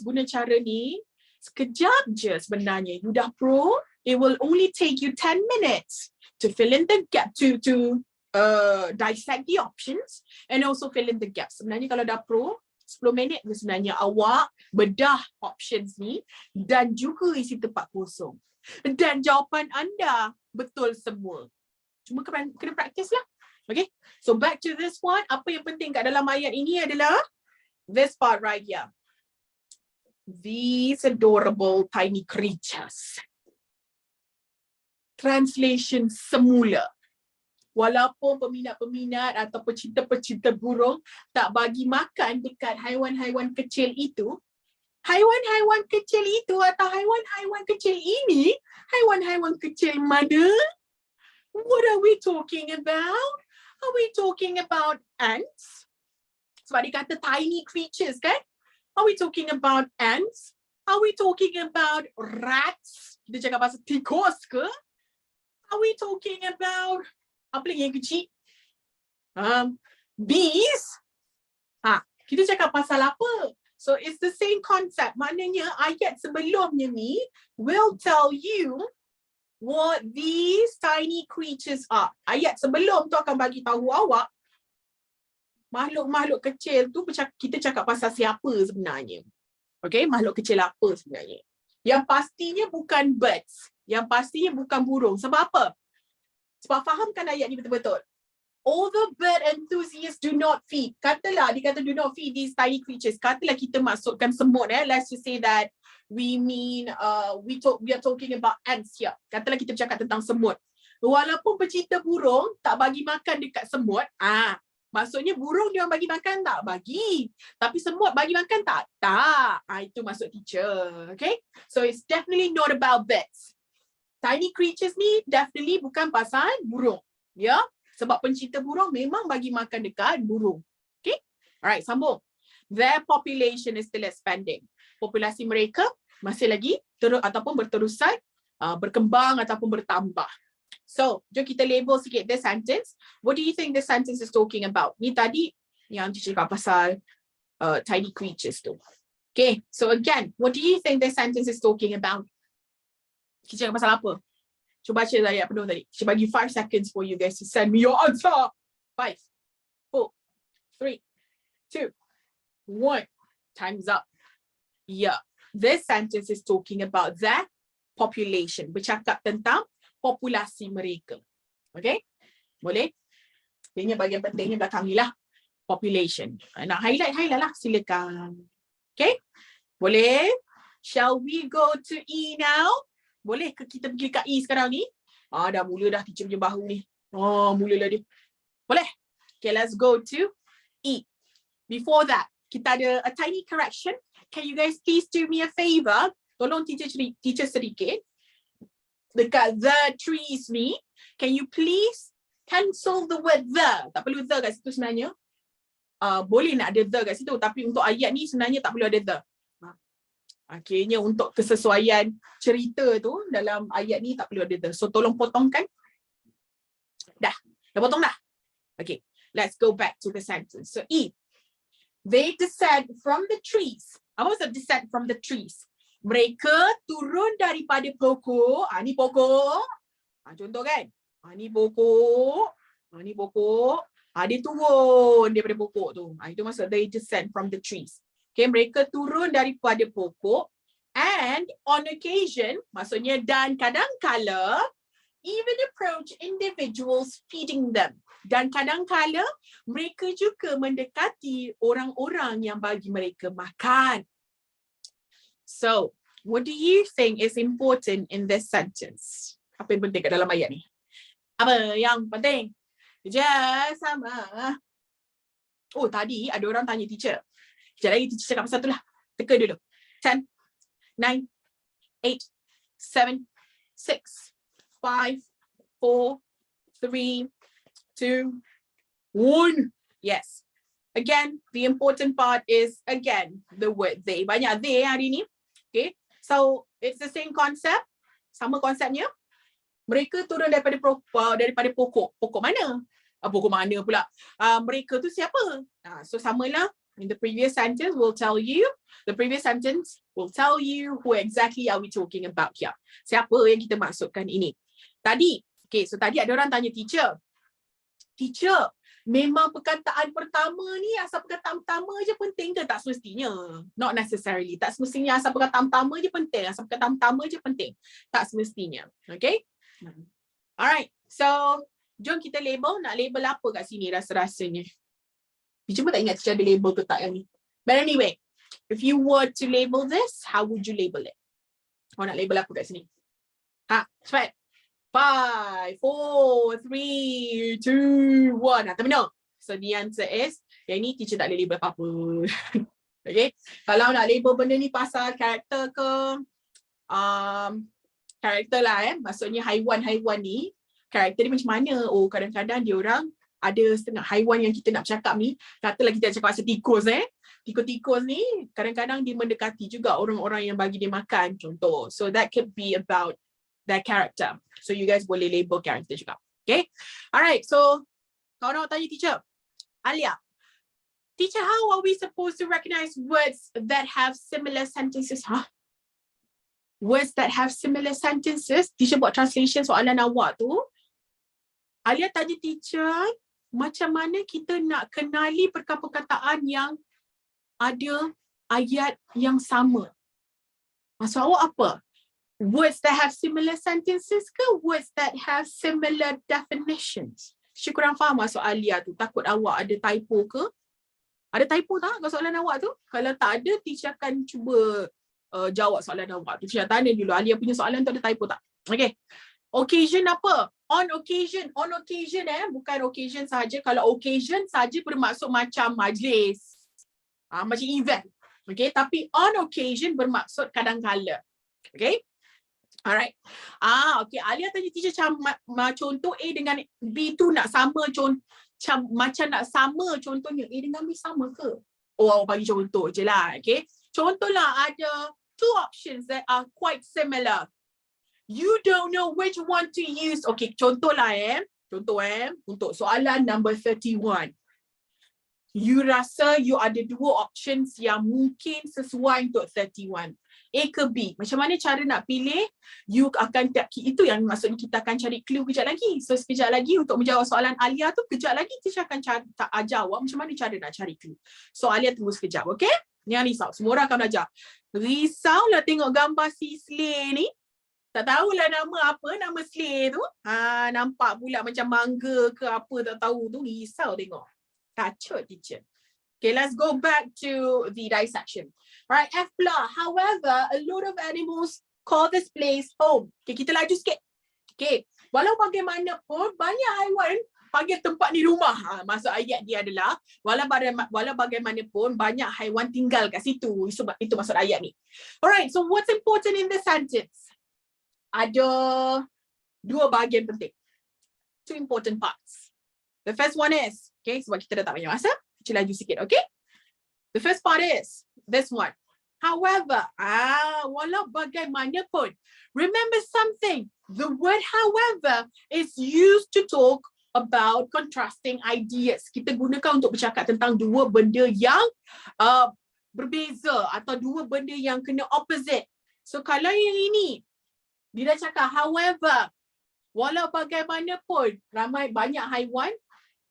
guna cara ni, sekejap je sebenarnya. You dah pro, it will only take you 10 minutes to fill in the gap, to dissect the options and also fill in the gaps. Sebenarnya kalau dah pro, 10 minit sebenarnya awak bedah options ni dan juga isi tempat kosong. Dan jawapan anda betul semua. Cuma kena practice lah. Okay, so back to this one. Apa yang penting kat dalam ayat ini adalah this part right here. These adorable tiny creatures. Translation semula. Walaupun peminat-peminat atau pecinta-pecinta burung tak bagi makan dekat haiwan-haiwan kecil itu, haiwan-haiwan kecil itu atau haiwan-haiwan kecil ini, haiwan-haiwan kecil mana? What are we talking about? Are we talking about ants? Sebab dia kata tiny creatures kan? Are we talking about ants? Are we talking about rats? Kita cakap pasal tikus ke? Are we talking about apa lagi yang kecil? Bees? Kita cakap pasal apa? So it's the same concept. Maknanya ayat sebelumnya ni will tell you what these tiny creatures are. Ayat sebelum tu akan bagi tahu awak makhluk-makhluk kecil tu kita cakap pasal siapa sebenarnya. Okay, makhluk kecil apa sebenarnya. Yang pastinya bukan birds. Yang pastinya bukan burung. Sebab apa? Sebab fahamkan ayat ni betul-betul. All the bird enthusiasts do not feed. Katalah, dia kata do not feed these tiny creatures. Katalah kita masukkan semut. Let's just say that we mean, we are talking about ants here. Katalah kita bercakap tentang semut. Walaupun pecinta burung tak bagi makan dekat semut, maksudnya burung dia bagi makan tak? Bagi. Tapi semut bagi makan tak? Tak. Itu maksud teacher. Okay? So it's definitely not about birds. Tiny creatures ni definitely bukan pasal burung. Ya? Sebab pencinta burung memang bagi makan dekat burung. Okay? Alright, sambung. Their population is still expanding. Populasi mereka masih lagi ataupun berterusan berkembang ataupun bertambah. So, jom kita label sikit this sentence. What do you think this sentence is talking about? Ni tadi yang cakap pasal tiny creatures tu. Okay, so again, what do you think this sentence is talking about? Kita cakap pasal apa? Cuba baca ayat penuh tadi. Saya bagi 5 seconds for you guys to send me your answer. 5, 4, 3, 2, 1. Time's up. Yeah, this sentence is talking about their population. Bercakap tentang populasi mereka. Okay? Boleh? Ini bagian pentingnya belakang ni lah. Population. Nak highlight lah. Silakan. Okay? Boleh? Shall we go to E now? Boleh ke kita pergi kat E sekarang ni? Dah mula dah teacher punya bahu ni. Mulalah dia. Boleh? Okay, let's go to E. Before that, kita ada a tiny correction. Can you guys please do me a favor? Tolong teacher sedikit. Dekat the trees ni, can you please cancel the word the? Tak perlu the kat situ sebenarnya. Boleh nak ada the kat situ. Tapi untuk ayat ni sebenarnya tak perlu ada the. Akhirnya untuk kesesuaian cerita tu dalam ayat ni tak perlu ada the. So tolong potongkan. Dah potong dah. Okay, let's go back to the sentence. So E, they descend from the trees. Apa maksud descend from the trees? Mereka turun daripada pokok. Ni pokok. Contoh kan? Ni pokok. Ni pokok. Dia turun daripada pokok tu. Itu maksud they descend from the trees. Okay, mereka turun daripada pokok and on occasion, maksudnya dan kadang-kala, even approach individuals feeding them. Dan kadang-kala, mereka juga mendekati orang-orang yang bagi mereka makan. So, what do you think is important in this sentence? Apa yang penting kat dalam ayat ni? Apa yang penting? Just sama. Tadi ada orang tanya teacher. Sekejap lagi teacher cakap pasal tu lah. Teka dulu. 10, 9, 8, 7, 6, 5, 4, 3, 2, 1. Yes. Again, the important part is, again, the word they. Banyak they hari ni. Okay. So, it's the same concept. Sama konsepnya. Mereka turun daripada pokok. Pokok mana? Pokok mana pula? Mereka tu siapa? So, samalah. In the previous sentence will tell you who exactly are we talking about here. Siapa yang kita maksudkan ini. Tadi ada orang tanya teacher, memang perkataan pertama ni asal perkataan pertama je penting ke? Tak semestinya. Not necessarily. Tak semestinya asal perkataan pertama je penting. Asal perkataan pertama je penting. Tak semestinya. Okay? Alright. So, jom kita label. Nak label apa kat sini rasa-rasanya? Cuma tak ingat teacher ada label ke tak yang ni. But anyway, If you were to label this, how would you label it? Nak label apa kat sini? Cepat. 5, 4, 3, 2, 1. Terminal. So the answer is, yang ni teacher tak boleh label apa-apa. Okay. Kalau nak label benda ni pasal karakter ke, karakter lah maksudnya haiwan-haiwan ni, karakter dia macam mana? Oh, kadang-kadang dia orang ada setengah haiwan yang kita nak bercakap ni, katalah kita nak cakap pasal tikus tikus ni kadang-kadang dia mendekati juga orang-orang yang bagi dia makan, contoh. So that could be about that character. So you guys boleh label character juga. Okay. Alright, so kawan nak tanya teacher, Alia, teacher, how are we supposed to recognize words that have similar sentences? Words that have similar sentences. Teacher buat translation soalan awak tu. Alia tanya teacher, macam mana kita nak kenali perkataan yang ada ayat yang sama? Maksud awak apa? Words that have similar sentences ke words that have similar definitions? Saya kurang faham maksud Alia tu. Takut awak ada typo ke? Ada typo tak kat soalan awak tu? Kalau tak ada, teacher akan cuba jawab soalan awak tu. Teacher tanya dulu, Alia punya soalan tu ada typo tak? Okay. Occasion apa? On occasion. On occasion bukan occasion saja. Kalau occasion saja bermaksud macam majlis. Macam event. Okay. Tapi on occasion bermaksud kadang-kala. Okay. Alright. Okay. Alia tanya teacher contoh A dengan B tu nak sama macam nak sama contohnya A dengan B sama ke? Oh, bagi contoh je lah. Okay. Contohlah ada two options that are quite similar. You don't know which one to use. Okay, contohlah untuk soalan number 31. You rasa you ada dua options yang mungkin sesuai untuk 31. A ke B. Macam mana cara nak pilih? You akan, itu yang maksudnya kita akan cari clue kejap lagi. So sekejap lagi untuk menjawab soalan Alia tu, kejap lagi teacher akan jawab macam mana cara nak cari clue. So Alia tunggu sekejap, okay? Jangan risau, semua orang akan belajar. Risaulah tengok gambar si Slay ni. Tak tahulah nama apa, nama Slay tu. Nampak pula macam mangga ke apa tak tahu tu. Risau tengok. Kacau teacher. Okay, let's go back to the dissection. Right, F pula. However, a lot of animals call this place home. Okay, kita laju sikit. Okay, walau bagaimanapun, banyak haiwan panggil tempat ni rumah. Maksud ayat dia adalah, walau bagaimanapun, banyak haiwan tinggal kat situ. Itu maksud ayat ni. Alright, so what's important in the sentence? Ada dua bahagian penting. Two important parts. The first one is, okay, sebab kita dah tak banyak masa, kita laju sikit, okay? The first part is this one. However, walau bagaimanapun, remember something. The word however is used to talk about contrasting ideas. Kita gunakan untuk bercakap tentang dua benda yang berbeza atau dua benda yang kena opposite. So kalau yang ini, dia dah cakap however, walau bagaimanapun, banyak haiwan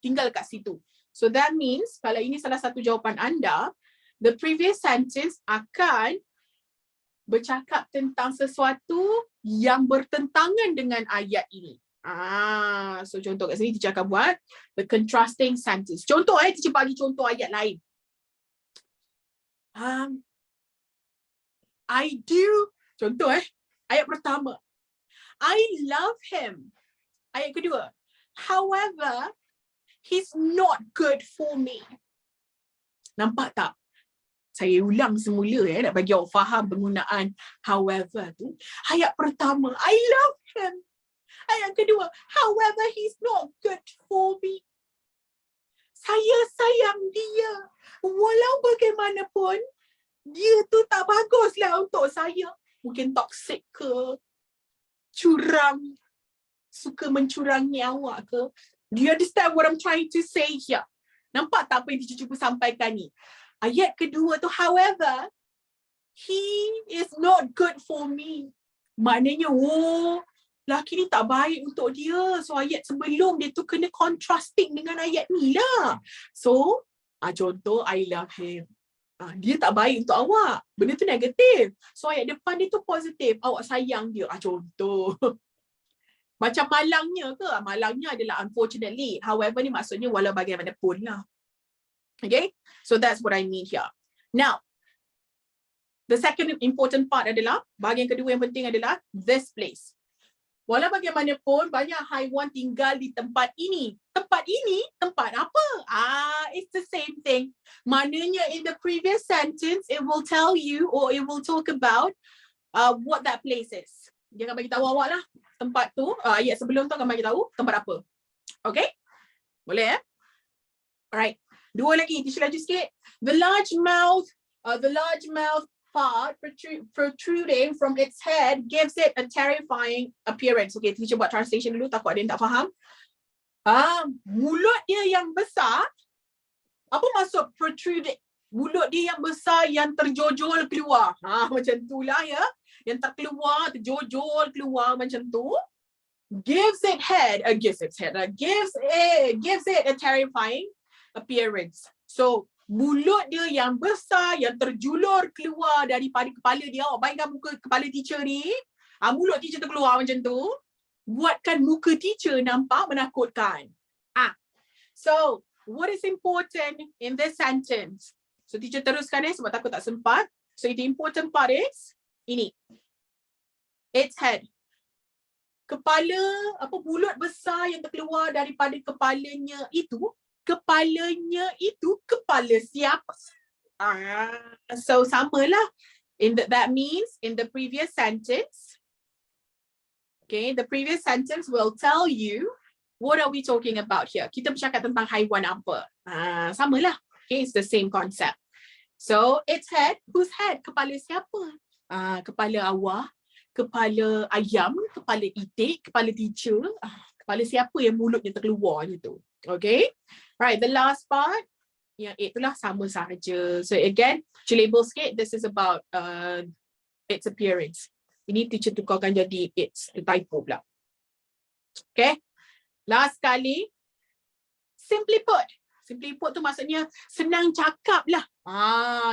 tinggal kat situ. So that means, kalau ini salah satu jawapan anda, the previous sentence akan bercakap tentang sesuatu yang bertentangan dengan ayat ini. So contoh kat sini teacher akan buat the contrasting sentence. Contoh teacher bagi contoh ayat lain. I do, contoh ayat pertama. I love him. Ayat kedua. However, he's not good for me. Nampak tak? Saya ulang semula nak bagi awak faham penggunaan however tu. Ayat pertama, I love him. Ayat kedua, however, he's not good for me. Saya sayang dia. Walau bagaimanapun, dia tu tak baguslah untuk saya. Mungkin toxic ke, curang, suka mencurangi awak ke. Do you understand what I'm trying to say here? Nampak tak apa yang teacher cuba sampaikan ni? Ayat kedua tu, however, he is not good for me. Maknanya, laki ni tak baik untuk dia. So ayat sebelum dia tu kena contrasting dengan ayat ni lah. So, contoh, I love him. Dia tak baik untuk awak. Benda tu negatif. So ayat depan dia tu positif. Awak sayang dia. Contoh. Macam malangnya ke? Malangnya adalah unfortunately. However ni maksudnya walau bagaimanapun lah. Okay? So that's what I mean here. Now, The second important part adalah, bahagian kedua yang penting adalah this place. Walau bagaimanapun, banyak haiwan tinggal di tempat ini. Tempat ini, tempat apa? It's the same thing. Maknanya in the previous sentence, it will tell you or it will talk about what that place is. Dia akan bagi tahu awak lah. Tempat tu, ayat sebelum tu akan bagi tahu tempat apa. Okay? Boleh ya? Alright. Dua lagi, teacher laju sikit. The large mouth part protruding from its head gives it a terrifying appearance. Okay, teacher buat translation dulu, takut ada yang tak faham. Mulut dia yang besar. Apa maksud protruding? Mulut dia yang besar yang terjojol keluar. Macam itulah ya. Yang terkeluar, terjojol keluar macam tu. Gives it a terrifying appearance. So, mulut dia yang besar, yang terjulur keluar daripada kepala dia. Bayangkan muka kepala teacher ni. Mulut teacher terkeluar macam tu. Buatkan muka teacher nampak menakutkan. So, what is important in this sentence? So, teacher teruskan sebab takut tak sempat. So, the important part is ini. Its head. Kepala, mulut besar yang terkeluar daripada kepalanya itu. Kepalanya itu kepala siapa? So samalah. That means in the previous sentence, okay, the previous sentence will tell you what are we talking about here. Kita bercakap tentang haiwan apa? Samalah. Okay, it's the same concept. So its head, whose head? Kepala siapa? Kepala awak, kepala ayam, kepala itik, kepala teacher. Kepala siapa yang mulutnya terkeluar macam tu? Okay. Right, the last part, itulah sama sahaja. So again, label sikit, this is about its appearance. Ini teacher tukarkan jadi its, the typo pula. Okay, last kali, simply put. Simply put tu maksudnya senang cakap lah.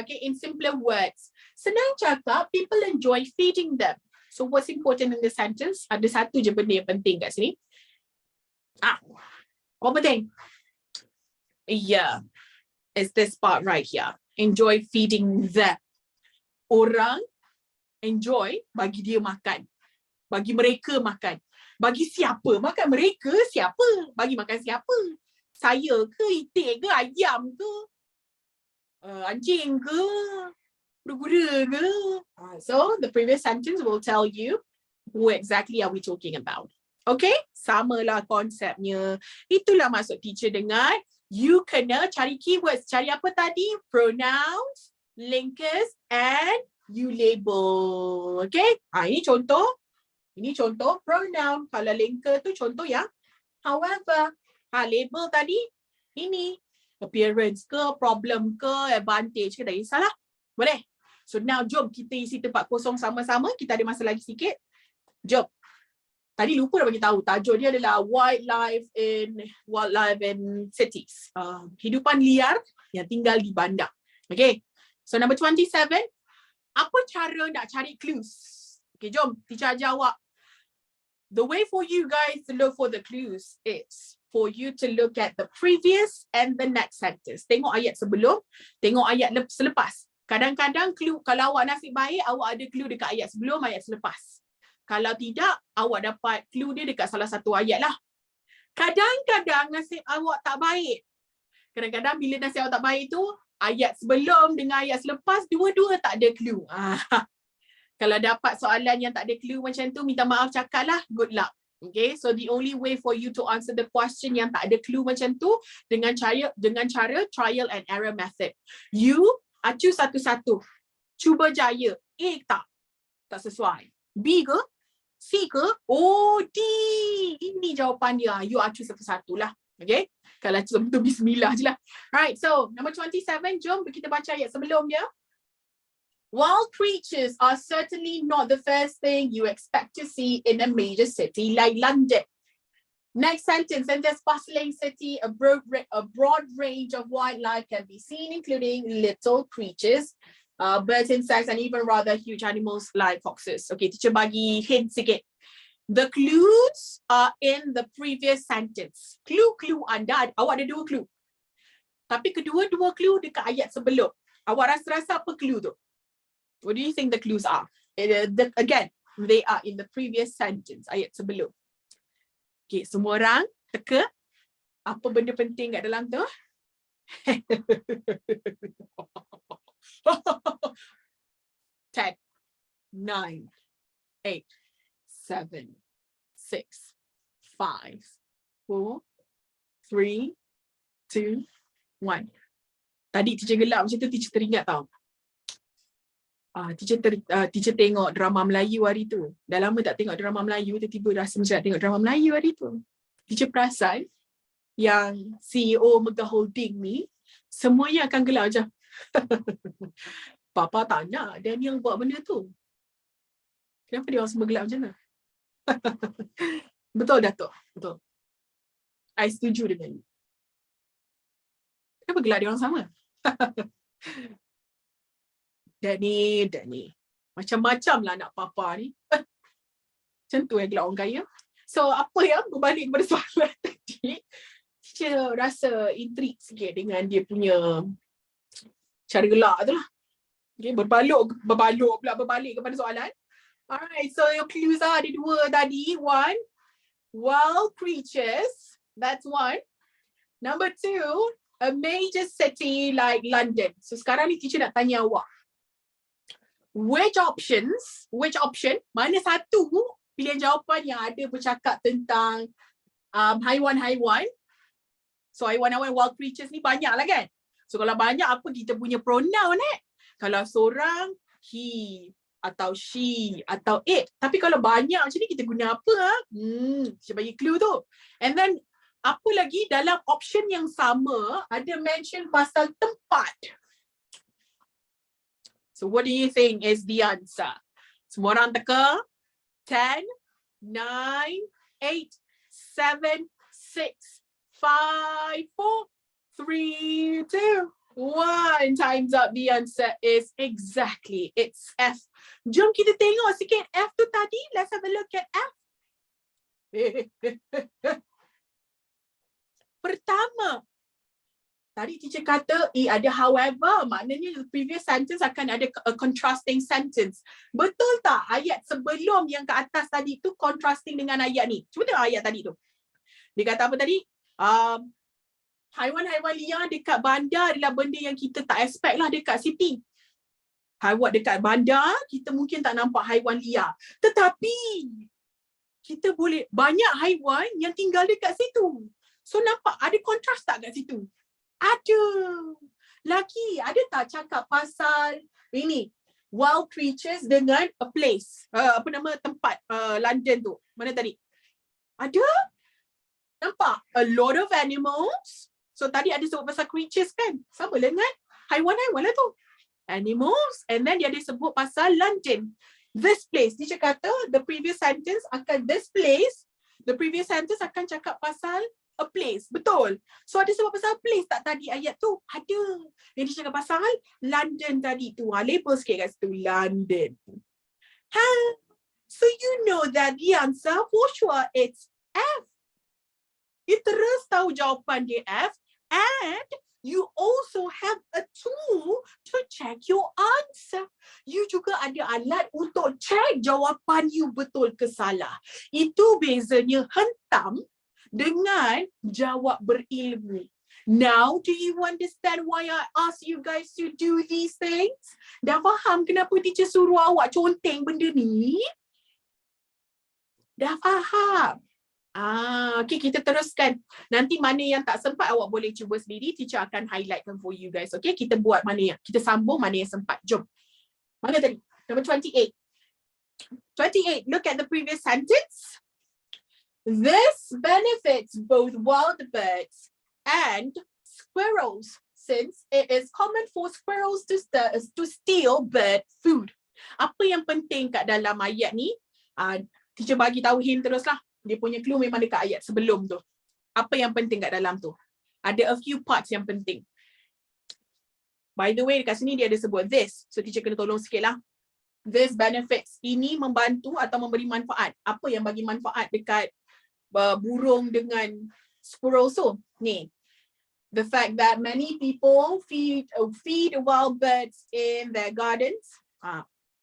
Okay, in simpler words. Senang cakap, people enjoy feeding them. So what's important in the sentence? Ada satu je benda yang penting kat sini. Apa penting? Yeah, it's this part right here. Enjoy feeding them. Orang enjoy bagi dia makan. Bagi mereka makan. Bagi siapa makan? Mereka siapa? Bagi makan siapa? Saya ke, itik ke, ayam ke, anjing ke, kuda-kuda ke? So the previous sentence will tell you who exactly are we talking about. Okay? Samalah konsepnya. Itulah maksud teacher dengan you kena cari keywords. Cari apa tadi? Pronouns, linkers, and you label. Okay? Ini contoh. Ini contoh pronoun. Kalau linker tu contoh yang however. Label tadi, ini. Appearance ke, problem ke, advantage ke, tak kisahlah. Boleh? So now jom kita isi tempat kosong sama-sama. Kita ada masa lagi sikit. Jom. Tadi lupa dah bagi tahu tajuk dia adalah wildlife in cities. Hidupan liar yang tinggal di bandar. Okay. So number 27, apa cara nak cari clues? Okay, jom teacher ajar awak. The way for you guys to look for the clues is for you to look at the previous and the next sentence. Tengok ayat sebelum, tengok ayat selepas. Kadang-kadang clue, kalau awak nasib baik, awak ada clue dekat ayat sebelum, ayat selepas. Kalau tidak, awak dapat clue dia dekat salah satu ayat lah. Kadang-kadang nasib awak tak baik. Kadang-kadang bila nasib awak tak baik tu, ayat sebelum dengan ayat selepas, dua-dua tak ada clue. Kalau dapat soalan yang tak ada clue macam tu, minta maaf cakap lah, good luck. Okay, so the only way for you to answer the question yang tak ada clue macam tu, dengan cara trial and error method. You acu satu-satu. Cuba jaya. Tak sesuai. B ke? C ke? Oh, D. Ini jawapan dia. You acu satu-satu lah. Okay? Kalau betul bismillah je lah. Right, so number 27, jom kita baca ayat sebelum dia. Wild creatures are certainly not the first thing you expect to see in a major city like London. Next sentence, in this bustling city, a broad range of wildlife can be seen, including little creatures, birds, insects, and even rather huge animals like foxes. Okay, teacher bagi hint sikit. The clues are in the previous sentence. Clue anda, awak ada 2 clue. Tapi kedua-dua clue dekat ayat sebelum. Awak rasa apa clue tu? What do you think the clues are? Again, they are in the previous sentence, ayat sebelum. Okay, semua orang teka. Apa benda penting kat dalam tu? 10, 9, 8, 7, 6, 5, 4, 3, 2, 1. Tadi teacher gelap macam tu, teacher teringat tau. Teacher tengok drama Melayu hari tu. Dah lama tak tengok drama Melayu, tiba-tiba rasa macam nak tengok drama Melayu hari tu. Teacher perasan yang CEO Mega Holding ni, semuanya akan gelap macam. Papa tak nak Daniel buat benda tu. Kenapa dia orang semua gelap macam tu? Betul, Datuk? Betul. I setuju dengan you. Kenapa gelap dia orang sama? Danny. Macam-macam lah anak papa ni. Macam tu yang gelap orang kaya. So, apa yang berbalik kepada soalan tadi, teacher rasa intrigue sikit dengan dia punya cara gelak tu lah. Okay, berbalik kepada soalan. Alright, so your clues are ada dua tadi. One, wild creatures. That's one. Number two, a major city like London. So sekarang ni teacher nak tanya awak. Which option, mana satu pilihan jawapan yang ada bercakap tentang haiwan-haiwan. So haiwan-haiwan wild creatures ni banyak lah kan. So kalau banyak, apa kita punya pronoun Kalau seorang, he atau she atau it. Tapi kalau banyak macam ni kita guna apa? Saya bagi clue tu. And then apa lagi dalam option yang sama ada mention pasal tempat. So what do you think is the answer? Semua orang teka. 10, 9, 8, 7, 6, 5, 4, 3, 2, 1. Time's up. The answer is exactly. It's F. Jom kita tengok sikit F tu tadi. Let's have a look at F. Pertama, tadi teacher kata ada however, maknanya the previous sentence akan ada a contrasting sentence. Betul tak ayat sebelum yang ke atas tadi tu contrasting dengan ayat ni? Cuba tengok ayat tadi tu. Dia kata apa tadi? Haiwan-haiwan liar dekat bandar adalah benda yang kita tak expect lah dekat city. Haiwan dekat bandar, kita mungkin tak nampak haiwan liar. Tetapi, kita boleh, banyak haiwan yang tinggal dekat situ. So nampak, ada kontras tak kat situ? Ada. Lagi, ada tak cakap pasal ini, wild creatures dengan a place, tempat London tu. Mana tadi? Ada? Nampak? A lot of animals. So tadi ada sebut pasal creatures kan? Sama dengan haiwan-haiwan lah tu. Animals. And then dia ada sebut pasal London. This place. Dia kata the previous sentence akan this place. The previous sentence akan cakap pasal a place. Betul. So ada sebut pasal place tak tadi ayat tu? Ada. Yang dia cakap pasal London tadi tu. Label sikit kat situ. London. So you know that the answer for sure it's F. You terus tahu jawapan dia F. And you also have a tool to check your answer. You juga ada alat untuk check jawapan you betul ke salah. Itu bezanya hentam dengan jawab berilmu. Now, do you understand why I ask you guys to do these things? Dah faham kenapa teacher suruh awak conteng benda ni? Dah faham? Okay, kita teruskan. Nanti mana yang tak sempat awak boleh cuba sendiri. Teacher akan highlightkan for you guys. Okay, kita buat mana yang, kita sambung mana yang sempat. Jom. Mana tadi? Number 28. 28, look at the previous sentence. This benefits both wild birds and squirrels, since it is common for squirrels to steal bird food. Apa yang penting kat dalam ayat ni? Teacher bagi tahu hint teruslah. Dia punya clue memang dekat ayat sebelum tu. Apa yang penting kat dalam tu? Ada a few parts yang penting. By the way, dekat sini dia ada sebut this. So teacher kena tolong sikit lah. This benefits. Ini membantu atau memberi manfaat. Apa yang bagi manfaat dekat burung dengan squirrel tu? Ni. The fact that many people feed wild birds in their gardens.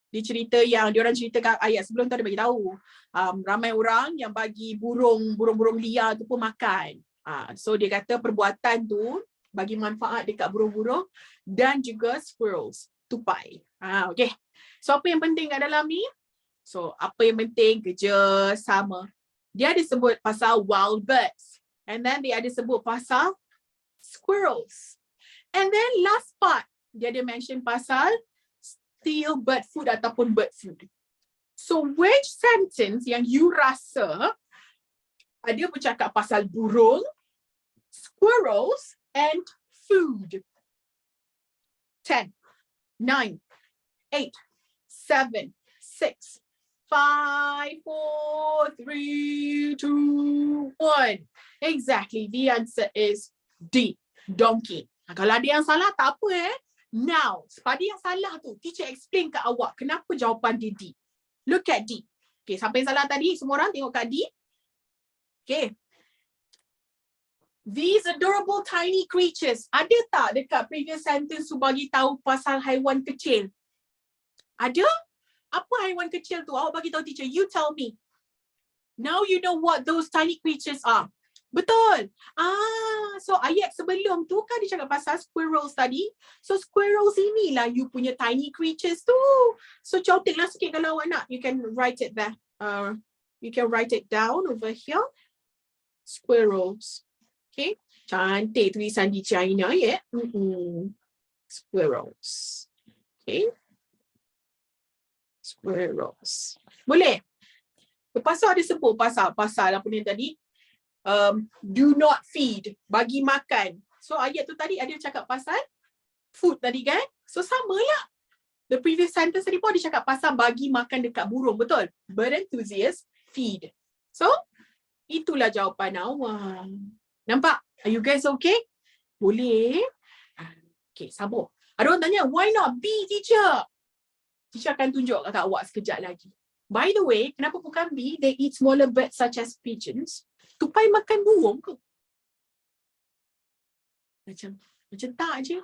Dia cerita yang diorang ceritakan ayat sebelum tu ada bagi tahu. Ramai orang yang bagi burung-burung liar tu pun makan. So dia kata perbuatan tu bagi manfaat dekat burung-burung dan juga squirrels, tupai. Okay. So apa yang penting kat dalam ni? So apa yang penting? Kerja sama. Dia ada sebut pasal wild birds. And then dia ada sebut pasal squirrels. And then last part, dia ada mention pasal steal bird food ataupun bird food. So which sentence yang you rasa ada bercakap pasal burung, squirrels and food? 10, 9, 8, 7, 6, 5, 4, 3, 2, 1. Exactly. The answer is D, donkey. Kalau ada yang salah, tak apa Now, pada yang salah tu, teacher explain kat awak kenapa jawapan dia D. Look at D. Okay, siapa yang salah tadi? Semua orang tengok kat D. Okay. These adorable tiny creatures. Ada tak dekat previous sentence tu bagi tahu pasal haiwan kecil? Ada? Apa haiwan kecil tu? Awak bagi tahu teacher. You tell me. Now you know what those tiny creatures are. Betul. So ayat sebelum tu kan dia cakap pasal squirrels tadi. So squirrels inilah you punya tiny creatures tu. So contenglah sikit kalau awak nak. You can write it there. You can write it down over here. Squirrels. Okay. Cantik tulisan di China ya. Squirrels. Okay. Squirrels. Boleh? Lepas tu ada sebut pasal apa ni tadi? Do not feed, bagi makan. So ayat tu tadi ada cakap pasal food tadi kan? So samalah. The previous sentence tadi pun ada cakap pasal bagi makan dekat burung, betul? Bird enthusiast feed. So itulah jawapan awak. Nampak? Are you guys okay? Boleh? Okay, sambung. Ada orang tanya, why not B, teacher? Teacher akan tunjuk kat awak sekejap lagi. By the way, kenapa bukan B? They eat smaller birds such as pigeons. Tupai makan burung ke? Macam tak je.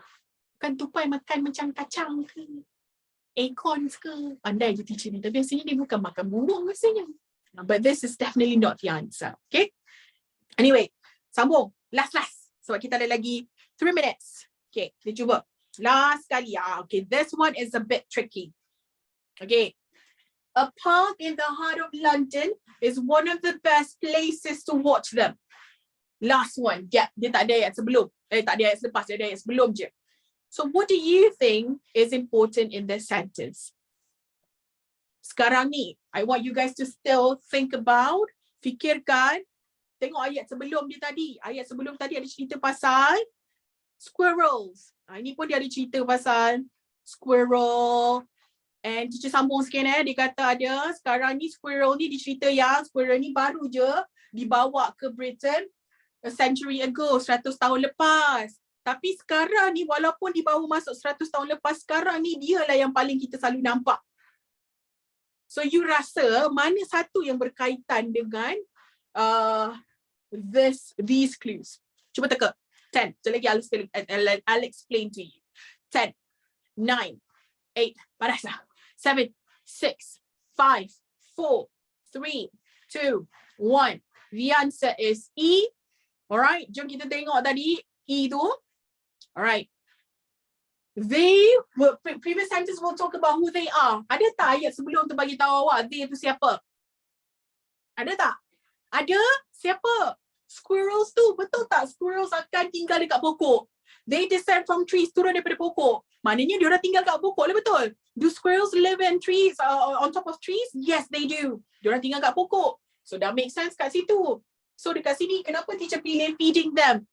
Bukan tupai makan macam kacang ke? Acorns ke? Pandai je teacher ni. Tapi biasanya dia bukan makan burung biasanya. But this is definitely not the answer. Okay? Anyway, sambung. Last. Sebab kita ada lagi 3 minutes. Okay, kita cuba. Last kali. Okay, this one is a bit tricky. Okay. A park in the heart of London is one of the best places to watch them. Last one. Yeah, dia tak ada ayat sebelum. Tak ada ayat selepas, dia ada ayat sebelum je. So what do you think is important in this sentence? Sekarang ni, I want you guys to still think about, fikirkan, tengok ayat sebelum dia tadi. Ayat sebelum tadi ada cerita pasal squirrels. Ini pun dia ada cerita pasal squirrel. And teacher sambung sikit dia kata ada sekarang ni squirrel ni dicerita yang squirrel ni baru je dibawa ke Britain a century ago, 100 tahun lepas. Tapi sekarang ni walaupun dibawa masuk 100 tahun lepas, sekarang ni dialah yang paling kita selalu nampak. So you rasa mana satu yang berkaitan dengan these clues? Cuba teka. 10. So lagi I'll explain to you. 10, 9, 8, padahlah. 7, 6, 5, 4, 3, 2, 1. The answer is E. Alright, jom kita tengok tadi E tu. Alright. They, previous sentence will talk about who they are. Ada tak ayat sebelum tu bagi tahu awak they tu siapa? Ada tak? Ada? Siapa? Squirrels tu, betul tak? Squirrels akan tinggal dekat pokok. They descend from trees, turun daripada pokok. Maknanya dia orang tinggal kat pokok lah, betul? Do squirrels live in trees, on top of trees? Yes, they do. Dia orang tinggal kat pokok. So dah make sense kat situ. So dekat sini, kenapa teacher pilih feeding them?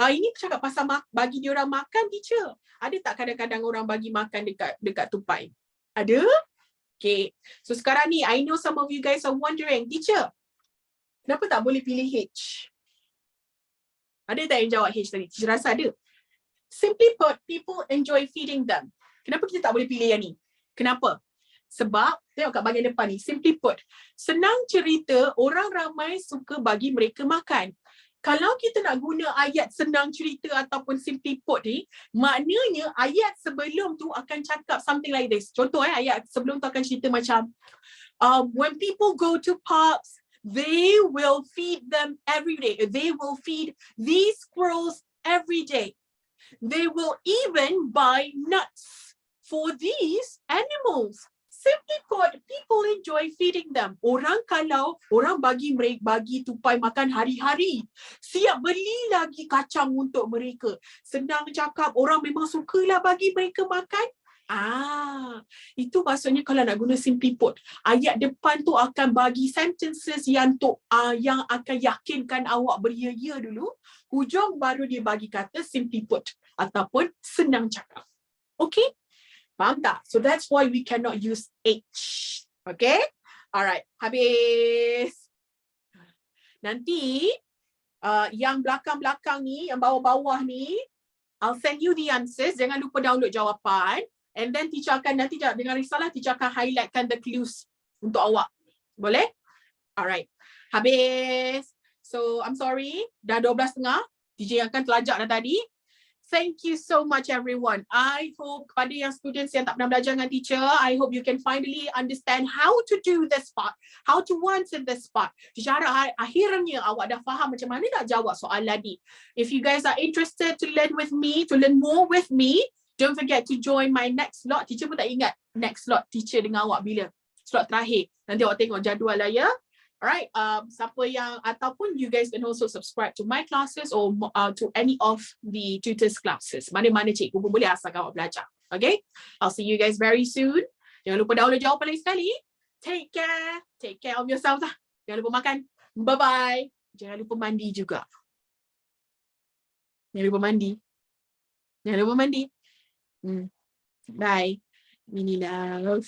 Ini cakap pasal bagi dia orang makan, teacher. Ada tak kadang-kadang orang bagi makan dekat tupai? Ada? Okay. So sekarang ni, I know some of you guys are wondering, teacher, kenapa tak boleh pilih H? Ada tak yang jawab H tadi? Teacher rasa ada. Simply put, people enjoy feeding them. Kenapa kita tak boleh pilih yang ni? Kenapa? Sebab, tengok kat bahagian depan ni, simply put, senang cerita orang ramai suka bagi mereka makan. Kalau kita nak guna ayat senang cerita ataupun simply put ni, maknanya ayat sebelum tu akan cakap something like this. Contoh ayat sebelum tu akan cerita macam, when people go to parks, they will feed them every day. They will feed these squirrels every day. They will even buy nuts for these animals. Simply put, people enjoy feeding them. Kalau orang bagi tupai makan hari-hari, siap beli lagi kacang untuk mereka. Senang cakap, orang memang sukalah bagi mereka makan. Itu maksudnya kalau nak guna simply put, ayat depan tu akan bagi sentences yang akan yakinkan awak beria-ya dulu. Hujung baru dia bagi kata simply put ataupun senang cakap. Okay? Faham tak? So that's why we cannot use H. Okay? Alright. Habis. Nanti, yang belakang-belakang ni, yang bawah-bawah ni, I'll send you the answers. Jangan lupa download jawapan. And then teacher akan, nanti dengan risalah, teacher akan highlightkan the clues untuk awak. Boleh? Alright. Habis. So, I'm sorry. Dah 12.30. Teacher akan telajak dah tadi. Thank you so much everyone. I hope kepada yang students yang tak pernah belajar dengan teacher, I hope you can finally understand how to do this part, how to answer this part. Teacher harap akhirnya awak dah faham macam mana nak jawab soalan ni. If you guys are interested to learn with me, to learn more with me, don't forget to join my next slot. Teacher pun tak ingat next slot teacher dengan awak bila. Slot terakhir. Nanti awak tengok jadual lah ya. Alright, siapa yang, ataupun you guys can also subscribe to my classes or to any of the tutors classes. Mana-mana cikgu pun boleh asalkan awak belajar. Okay, I'll see you guys very soon. Jangan lupa download jawapan lagi sekali. Take care. Take care of yourselves lah. Jangan lupa makan. Bye-bye. Jangan lupa mandi juga. Jangan lupa mandi. Jangan lupa mandi. Bye. Mini love.